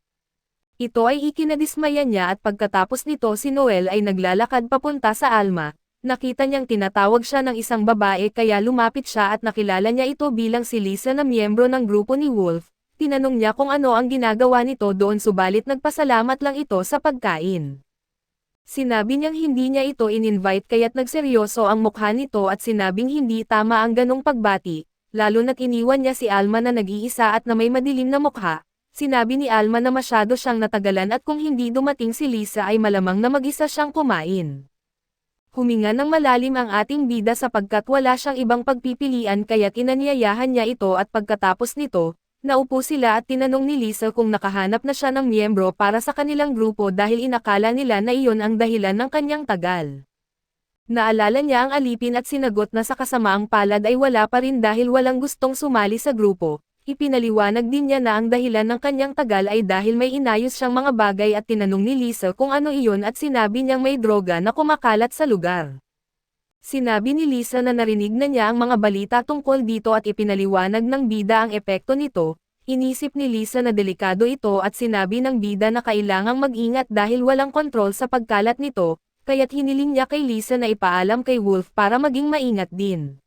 Ito ay ikinadismaya niya at pagkatapos nito si Noel ay naglalakad papunta sa Alma. Nakita niyang tinatawag siya ng isang babae kaya lumapit siya at nakilala niya ito bilang si Lisa na miyembro ng grupo ni Wolf. Tinanong niya kung ano ang ginagawa nito doon subalit nagpasalamat lang ito sa pagkain. Sinabi niyang hindi niya ito in-invite kaya't nagseryoso ang mukha nito at sinabing hindi tama ang ganong pagbati, lalo na't iniwan niya si Alma na nag-iisa at na may madilim na mukha. Sinabi ni Alma na masyado siyang natagalan at kung hindi dumating si Lisa ay malamang na mag-isa siyang kumain. Huminga ng malalim ang ating bida sapagkat wala siyang ibang pagpipilian kaya't inanyayahan niya ito at pagkatapos nito, naupo sila at tinanong ni Lisa kung nakahanap na siya ng miyembro para sa kanilang grupo dahil inakala nila na iyon ang dahilan ng kanyang tagal. Naalala niya ang alipin at sinagot na sa kasamaang palad ay wala pa rin dahil walang gustong sumali sa grupo. Ipinaliwanag din niya na ang dahilan ng kanyang tagal ay dahil may inayos siyang mga bagay at tinanong ni Lisa kung ano iyon at sinabi niyang may droga na kumakalat sa lugar. Sinabi ni Lisa na narinig na niya ang mga balita tungkol dito at ipinaliwanag ng bida ang epekto nito. Inisip ni Lisa na delikado ito at sinabi ng bida na kailangang mag-ingat dahil walang kontrol sa pagkalat nito, kaya't hiniling niya kay Lisa na ipaalam kay Wolf para maging maingat din.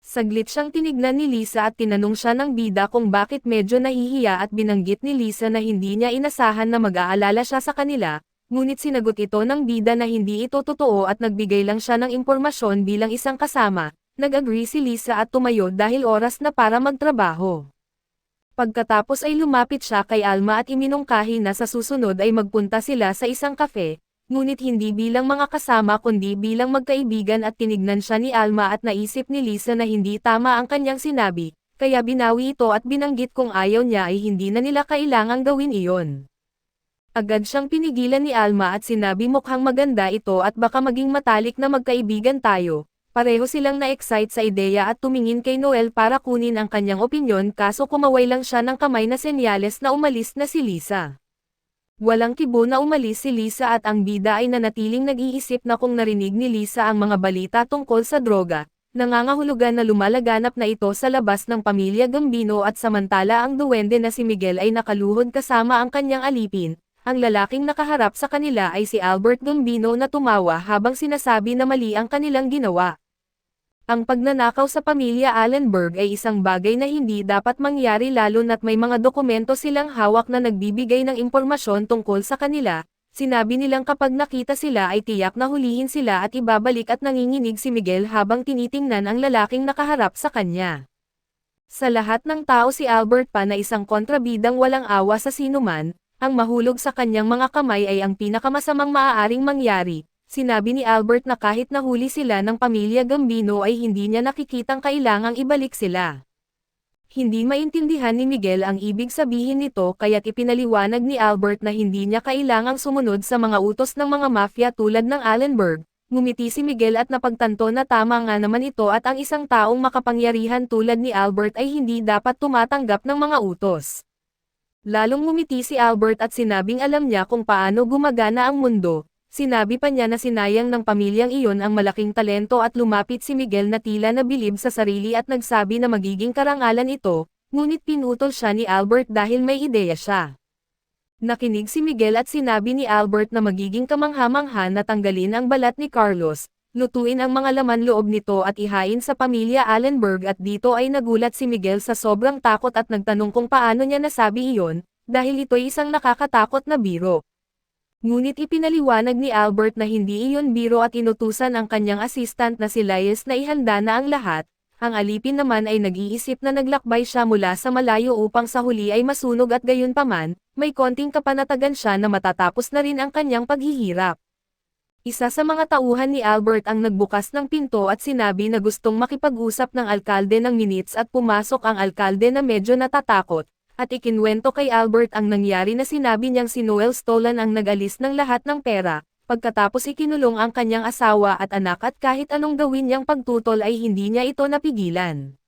Saglit siyang tinignan ni Lisa at tinanong siya ng bida kung bakit medyo nahihiya at binanggit ni Lisa na hindi niya inasahan na mag-aalala siya sa kanila. Ngunit sinagot ito ng bida na hindi ito totoo at nagbigay lang siya ng impormasyon bilang isang kasama. Nag-agree si Lisa at tumayo dahil oras na para magtrabaho. Pagkatapos ay lumapit siya kay Alma at iminungkahi na sa susunod ay magpunta sila sa isang kafe, ngunit hindi bilang mga kasama kundi bilang magkaibigan at tinignan siya ni Alma at naisip ni Lisa na hindi tama ang kanyang sinabi, kaya binawi ito at binanggit kung ayaw niya ay hindi na nila kailangang gawin iyon. Agad siyang pinigilan ni Alma at sinabi mukhang maganda ito at baka maging matalik na magkaibigan tayo. Pareho silang na-excite sa ideya at tumingin kay Noel para kunin ang kanyang opinyon kaso kumaway lang siya ng kamay na senyales na umalis na si Lisa. Walang kibo na umalis si Lisa at ang bida ay nanatiling nag-iisip na kung narinig ni Lisa ang mga balita tungkol sa droga. Nangangahulugan na lumalaganap na ito sa labas ng pamilya Gambino at samantala ang duwende na si Miguel ay nakaluhod kasama ang kanyang alipin. Ang lalaking nakaharap sa kanila ay si Albert Gambino na tumawa habang sinasabi na mali ang kanilang ginawa. Ang pagnanakaw sa pamilya Allenberg ay isang bagay na hindi dapat mangyari lalo na't may mga dokumento silang hawak na nagbibigay ng impormasyon tungkol sa kanila. Sinabi nilang kapag nakita sila ay tiyak na hulihin sila at ibabalik at nanginginig si Miguel habang tinitingnan ang lalaking nakaharap sa kanya. Sa lahat ng tao si Albert pa na isang kontrabidang walang awa sa sinuman. Ang mahulog sa kanyang mga kamay ay ang pinakamasamang maaaring mangyari. Sinabi ni Albert na kahit nahuli sila ng pamilya Gambino ay hindi niya nakikitang kailangang ibalik sila. Hindi maintindihan ni Miguel ang ibig sabihin nito kaya't ipinaliwanag ni Albert na hindi niya kailangang sumunod sa mga utos ng mga mafia tulad ng Allenberg. Ngumiti si Miguel at napagtanto na tama nga naman ito at ang isang taong makapangyarihan tulad ni Albert ay hindi dapat tumatanggap ng mga utos. Lalong ngumiti si Albert at sinabing alam niya kung paano gumagana ang mundo. Sinabi pa niya na sinayang ng pamilyang iyon ang malaking talento at lumapit si Miguel na tila nabilib sa sarili at nagsabi na magiging karangalan ito, ngunit pinutol siya ni Albert dahil may ideya siya. Nakinig si Miguel at sinabi ni Albert na magiging kamangha-mangha na tanggalin ang balat ni Carlos, lutuin ang mga laman loob nito at ihain sa pamilya Allenberg at dito ay nagulat si Miguel sa sobrang takot at nagtanong kung paano niya nasabi iyon, dahil ito'y isang nakakatakot na biro. Ngunit ipinaliwanag ni Albert na hindi iyon biro at inutusan ang kanyang assistant na si Lies na ihanda na ang lahat. Ang alipin naman ay nag-iisip na naglakbay siya mula sa malayo upang sa huli ay masunog at gayunpaman, may konting kapanatagan siya na matatapos na rin ang kanyang paghihirap. Isa sa mga tauhan ni Albert ang nagbukas ng pinto at sinabi na gustong makipag-usap ng alkalde ng minutes at pumasok ang alkalde na medyo natatakot. At ikinwento kay Albert ang nangyari na sinabi niyang si Noel Stolan ang nag-alis ng lahat ng pera, pagkatapos ikinulong ang kanyang asawa at anak at kahit anong gawin niyang pagtutol ay hindi niya ito napigilan.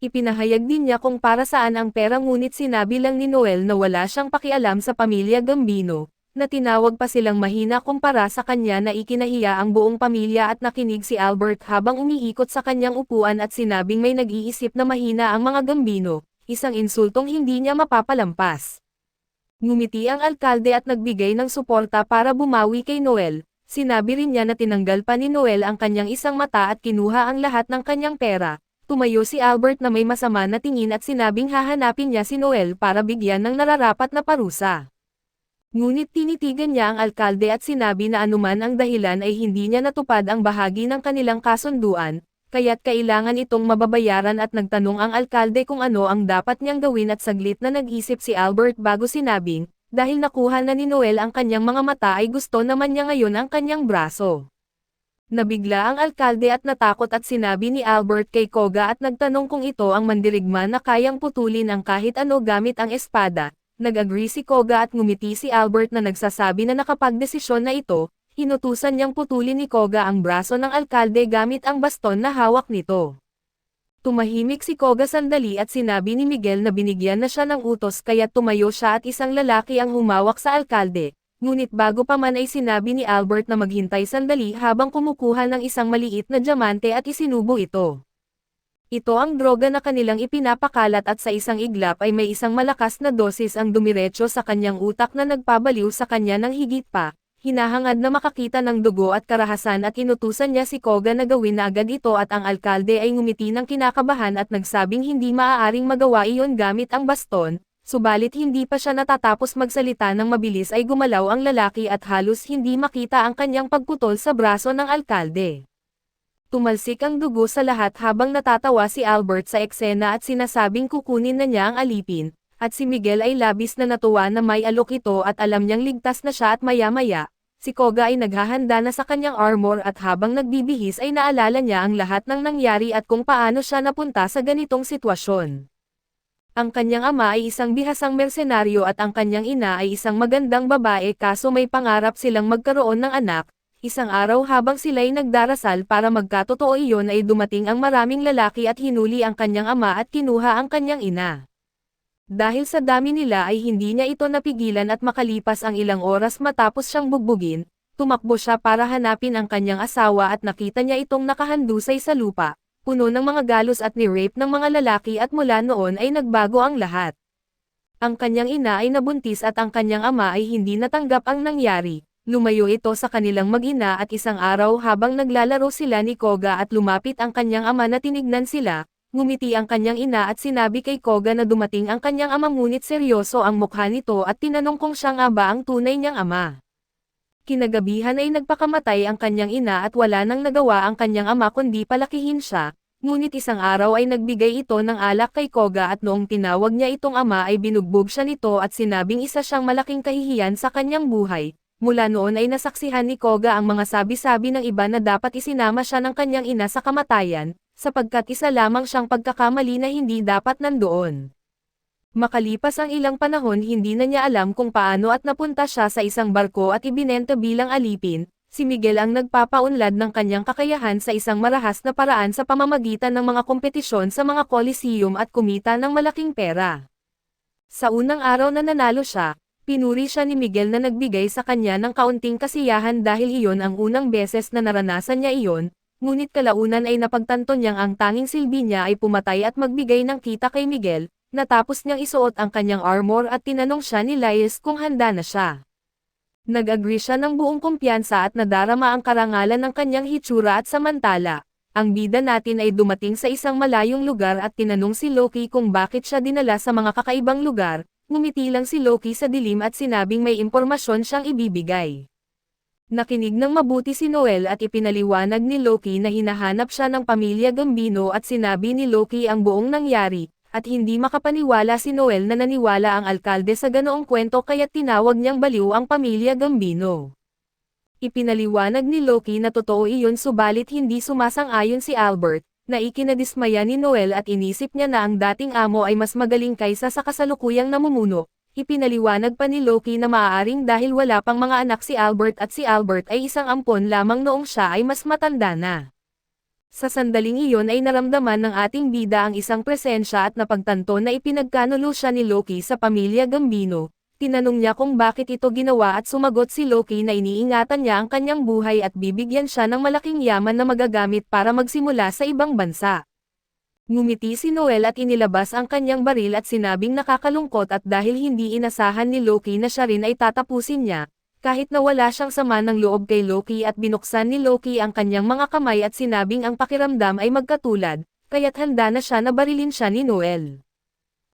Ipinahayag din niya kung para saan ang pera ngunit sinabi lang ni Noel na wala siyang pakialam sa pamilya Gambino. na tinawag pa silang mahina kumpara sa kanya na ikinahiya ang buong pamilya at nakinig si Albert habang umiikot sa kanyang upuan at sinabing may nag-iisip na mahina ang mga Gambino, isang insultong hindi niya mapapalampas. Ngumiti ang alkalde at nagbigay ng suporta para bumawi kay Noel. Sinabi rin niya na tinanggal pa ni Noel ang kanyang isang mata at kinuha ang lahat ng kanyang pera. Tumayo si Albert na may masama na tingin at sinabing hahanapin niya si Noel para bigyan ng nararapat na parusa. Ngunit tinitigan niya ang alkalde at sinabi na anuman ang dahilan ay hindi niya natupad ang bahagi ng kanilang kasunduan, kaya't kailangan itong mababayaran at nagtanong ang alkalde kung ano ang dapat niyang gawin at saglit na nag-isip si Albert bago sinabing, dahil nakuha na ni Noel ang kanyang mga mata ay gusto naman niya ngayon ang kanyang braso. Nabigla ang alkalde at natakot at sinabi ni Albert kay Koga at nagtanong kung ito ang mandirigma na kayang putulin ang kahit ano gamit ang espada. Nag-agree si Koga at ngumiti si Albert na nagsasabi na nakapagdesisyon na ito, hinutusan niyang putulin ni Koga ang braso ng alkalde gamit ang baston na hawak nito. Tumahimik si Koga sandali at sinabi ni Miguel na binigyan na siya ng utos kaya tumayo siya at isang lalaki ang humawak sa alkalde, ngunit bago pa man ay sinabi ni Albert na maghintay sandali habang kumukuha ng isang maliit na diamante at isinubo ito. Ito ang droga na kanilang ipinapakalat at sa isang iglap ay may isang malakas na dosis ang dumiretso sa kanyang utak na nagpabaliw sa kanya ng higit pa, hinahangad na makakita ng dugo at karahasan at inutusan niya si Koga na gawin na agad ito at ang alkalde ay ngumiti ng kinakabahan at nagsabing hindi maaaring magawa iyon gamit ang baston, subalit hindi pa siya natatapos magsalita ng mabilis ay gumalaw ang lalaki at halos hindi makita ang kanyang pagputol sa braso ng alkalde. Tumalsik ang dugo sa lahat habang natatawa si Albert sa eksena at sinasabing kukunin na niya ang alipin, at si Miguel ay labis na natuwa na may alok ito at alam niyang ligtas na siya at maya-maya, si Koga ay naghahanda na sa kanyang armor at habang nagbibihis ay naalala niya ang lahat ng nangyari at kung paano siya napunta sa ganitong sitwasyon. Ang kanyang ama ay isang bihasang mersenaryo at ang kanyang ina ay isang magandang babae kaso may pangarap silang magkaroon ng anak. Isang araw habang sila'y nagdarasal para magkatotoo iyon ay dumating ang maraming lalaki at hinuli ang kanyang ama at kinuha ang kanyang ina. Dahil sa dami nila ay hindi niya ito napigilan at makalipas ang ilang oras matapos siyang bugbugin, tumakbo siya para hanapin ang kanyang asawa at nakita niya itong nakahandusay sa lupa, puno ng mga galos at ni-rape ng mga lalaki at mula noon ay nagbago ang lahat. Ang kanyang ina ay nabuntis at ang kanyang ama ay hindi natanggap ang nangyari. Lumayo ito sa kanilang mag-ina at isang araw habang naglalaro sila ni Koga at lumapit ang kanyang ama na tinignan sila, ngumiti ang kanyang ina at sinabi kay Koga na dumating ang kanyang ama ngunit seryoso ang mukha nito at tinanong kung siya nga ba ang tunay niyang ama. Kinagabihan ay nagpakamatay ang kanyang ina at wala nang nagawa ang kanyang ama kundi palakihin siya, ngunit isang araw ay nagbigay ito ng alak kay Koga at noong tinawag niya itong ama ay binugbog siya nito at sinabing isa siyang malaking kahihiyan sa kanyang buhay. Mula noon ay nasaksihan ni Koga ang mga sabi-sabi ng iba na dapat isinama siya ng kanyang ina sa kamatayan, sapagkat isa lamang siyang pagkakamali na hindi dapat nandoon. Makalipas ang ilang panahon hindi na niya alam kung paano at napunta siya sa isang barko at ibinenta bilang alipin, si Miguel ang nagpapaunlad ng kanyang kakayahan sa isang marahas na paraan sa pamamagitan ng mga kompetisyon sa mga coliseum at kumita ng malaking pera. Sa unang araw na nanalo siya, pinuri siya ni Miguel na nagbigay sa kanya ng kaunting kasiyahan dahil iyon ang unang beses na naranasan niya iyon, ngunit kalaunan ay napagtanto niyang ang tanging silbi niya ay pumatay at magbigay ng kita kay Miguel, natapos niyang isuot ang kanyang armor at tinanong siya ni Lies kung handa na siya. Nag-agree siya ng buong kumpiyansa at nadarama ang karangalan ng kanyang hitsura at samantala, ang bida natin ay dumating sa isang malayong lugar at tinanong si Loki kung bakit siya dinala sa mga kakaibang lugar. Ngumiti lang si Loki sa dilim at sinabing may impormasyon siyang ibibigay. Nakinig ng mabuti si Noel at ipinaliwanag ni Loki na hinahanap siya ng pamilya Gambino at sinabi ni Loki ang buong nangyari, at hindi makapaniwala si Noel na naniwala ang alkalde sa ganoong kwento kaya't tinawag niyang baliw ang pamilya Gambino. Ipinaliwanag ni Loki na totoo iyon subalit hindi sumasang-ayon si Albert, na ikinadismaya ni Noel at inisip niya na ang dating amo ay mas magaling kaysa sa kasalukuyang namumuno. Ipinaliwanag pa ni Loki na maaaring dahil wala pang mga anak si Albert at si Albert ay isang ampon lamang noong siya ay mas matanda na. Sa sandaling iyon ay naramdaman ng ating bida ang isang presensya at napagtanto na ipinagkanulo siya ni Loki sa pamilya Gambino. Tinanong niya kung bakit ito ginawa at sumagot si Loki na iniingatan niya ang kanyang buhay at bibigyan siya ng malaking yaman na magagamit para magsimula sa ibang bansa. Ngumiti si Noel at inilabas ang kanyang baril at sinabing nakakalungkot at dahil hindi inasahan ni Loki na siya rin ay tatapusin niya, kahit na wala siyang sama ng loob kay Loki at binuksan ni Loki ang kanyang mga kamay at sinabing ang pakiramdam ay magkatulad, kaya't handa na siya na barilin siya ni Noel.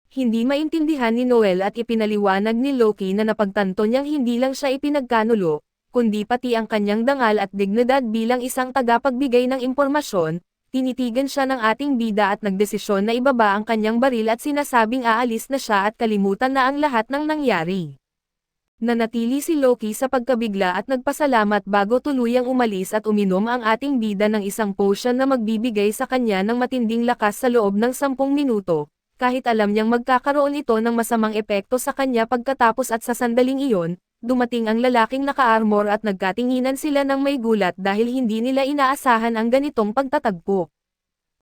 Hindi maintindihan ni Noel at ipinaliwanag ni Loki na napagtanto niyang hindi lang siya ipinagkanulo, kundi pati ang kanyang dangal at dignidad bilang isang tagapagbigay ng impormasyon. Tinitigan siya ng ating bida at nagdesisyon na ibaba ang kanyang baril at sinasabing aalis na siya at kalimutan na ang lahat ng nangyari. Nanatili si Loki sa pagkabigla at nagpasalamat bago tuluyang umalis at uminom ang ating bida ng isang potion na magbibigay sa kanya ng matinding lakas sa loob ng 10 minuto. Kahit alam niyang magkakaroon ito ng masamang epekto sa kanya pagkatapos at sa sandaling iyon, dumating ang lalaking naka-armor at nagkatinginan sila ng may gulat dahil hindi nila inaasahan ang ganitong pagtatagpo.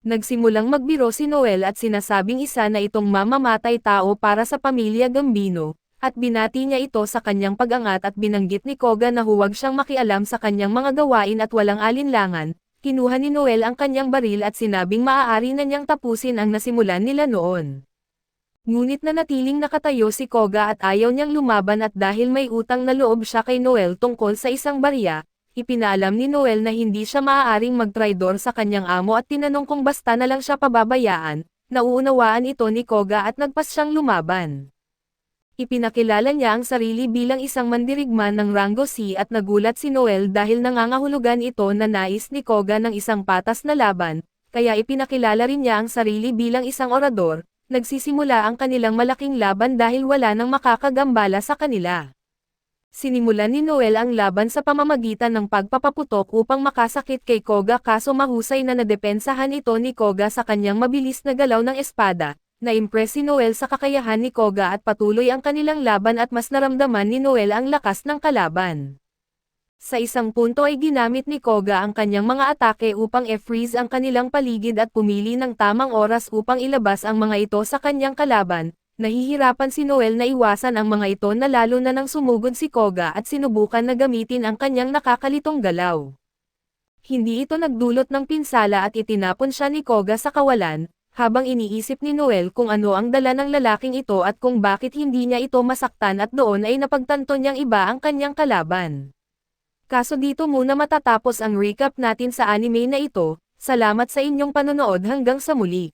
Nagsimulang magbiro si Noel at sinasabing isa na itong mamamatay tao para sa pamilya Gambino, at binati niya ito sa kanyang pag-angat at binanggit ni Koga na huwag siyang makialam sa kanyang mga gawain at walang alinlangan. Kinuha ni Noel ang kanyang baril at sinabing maaari na niyang tapusin ang nasimulan nila noon. Ngunit nanatiling nakatayo si Koga at ayaw niyang lumaban at dahil may utang na loob siya kay Noel tungkol sa isang barya, ipinaalam ni Noel na hindi siya maaaring magtraidor sa kanyang amo at tinanong kung basta na lang siya pababayaan. Nauunawaan ito ni Koga at nagpas siyang lumaban. Ipinakilala niya ang sarili bilang isang mandirigman ng Rango C at nagulat si Noel dahil nangangahulugan ito na nais ni Koga ng isang patas na laban, kaya ipinakilala rin niya ang sarili bilang isang orador. Nagsisimula ang kanilang malaking laban dahil wala nang makakagambala sa kanila. Sinimulan ni Noel ang laban sa pamamagitan ng pagpapaputok upang makasakit kay Koga kaso mahusay na nadepensahan ito ni Koga sa kanyang mabilis na galaw ng espada. Na-impress si Noel sa kakayahan ni Koga at patuloy ang kanilang laban at mas naramdaman ni Noel ang lakas ng kalaban. Sa isang punto ay ginamit ni Koga ang kanyang mga atake upang i-freeze ang kanilang paligid at pumili ng tamang oras upang ilabas ang mga ito sa kanyang kalaban. Nahihirapan si Noel na iwasan ang mga ito na lalo na nang sumugod si Koga at sinubukan na gamitin ang kanyang nakakalitong galaw. Hindi ito nagdulot ng pinsala at itinapon siya ni Koga sa kawalan. Habang iniisip ni Noel kung ano ang dala ng lalaking ito at kung bakit hindi niya ito masaktan at doon ay napagtanto niyang iba ang kanyang kalaban. Kaso dito muna matatapos ang recap natin sa anime na ito. Salamat sa inyong panonood hanggang sa muli.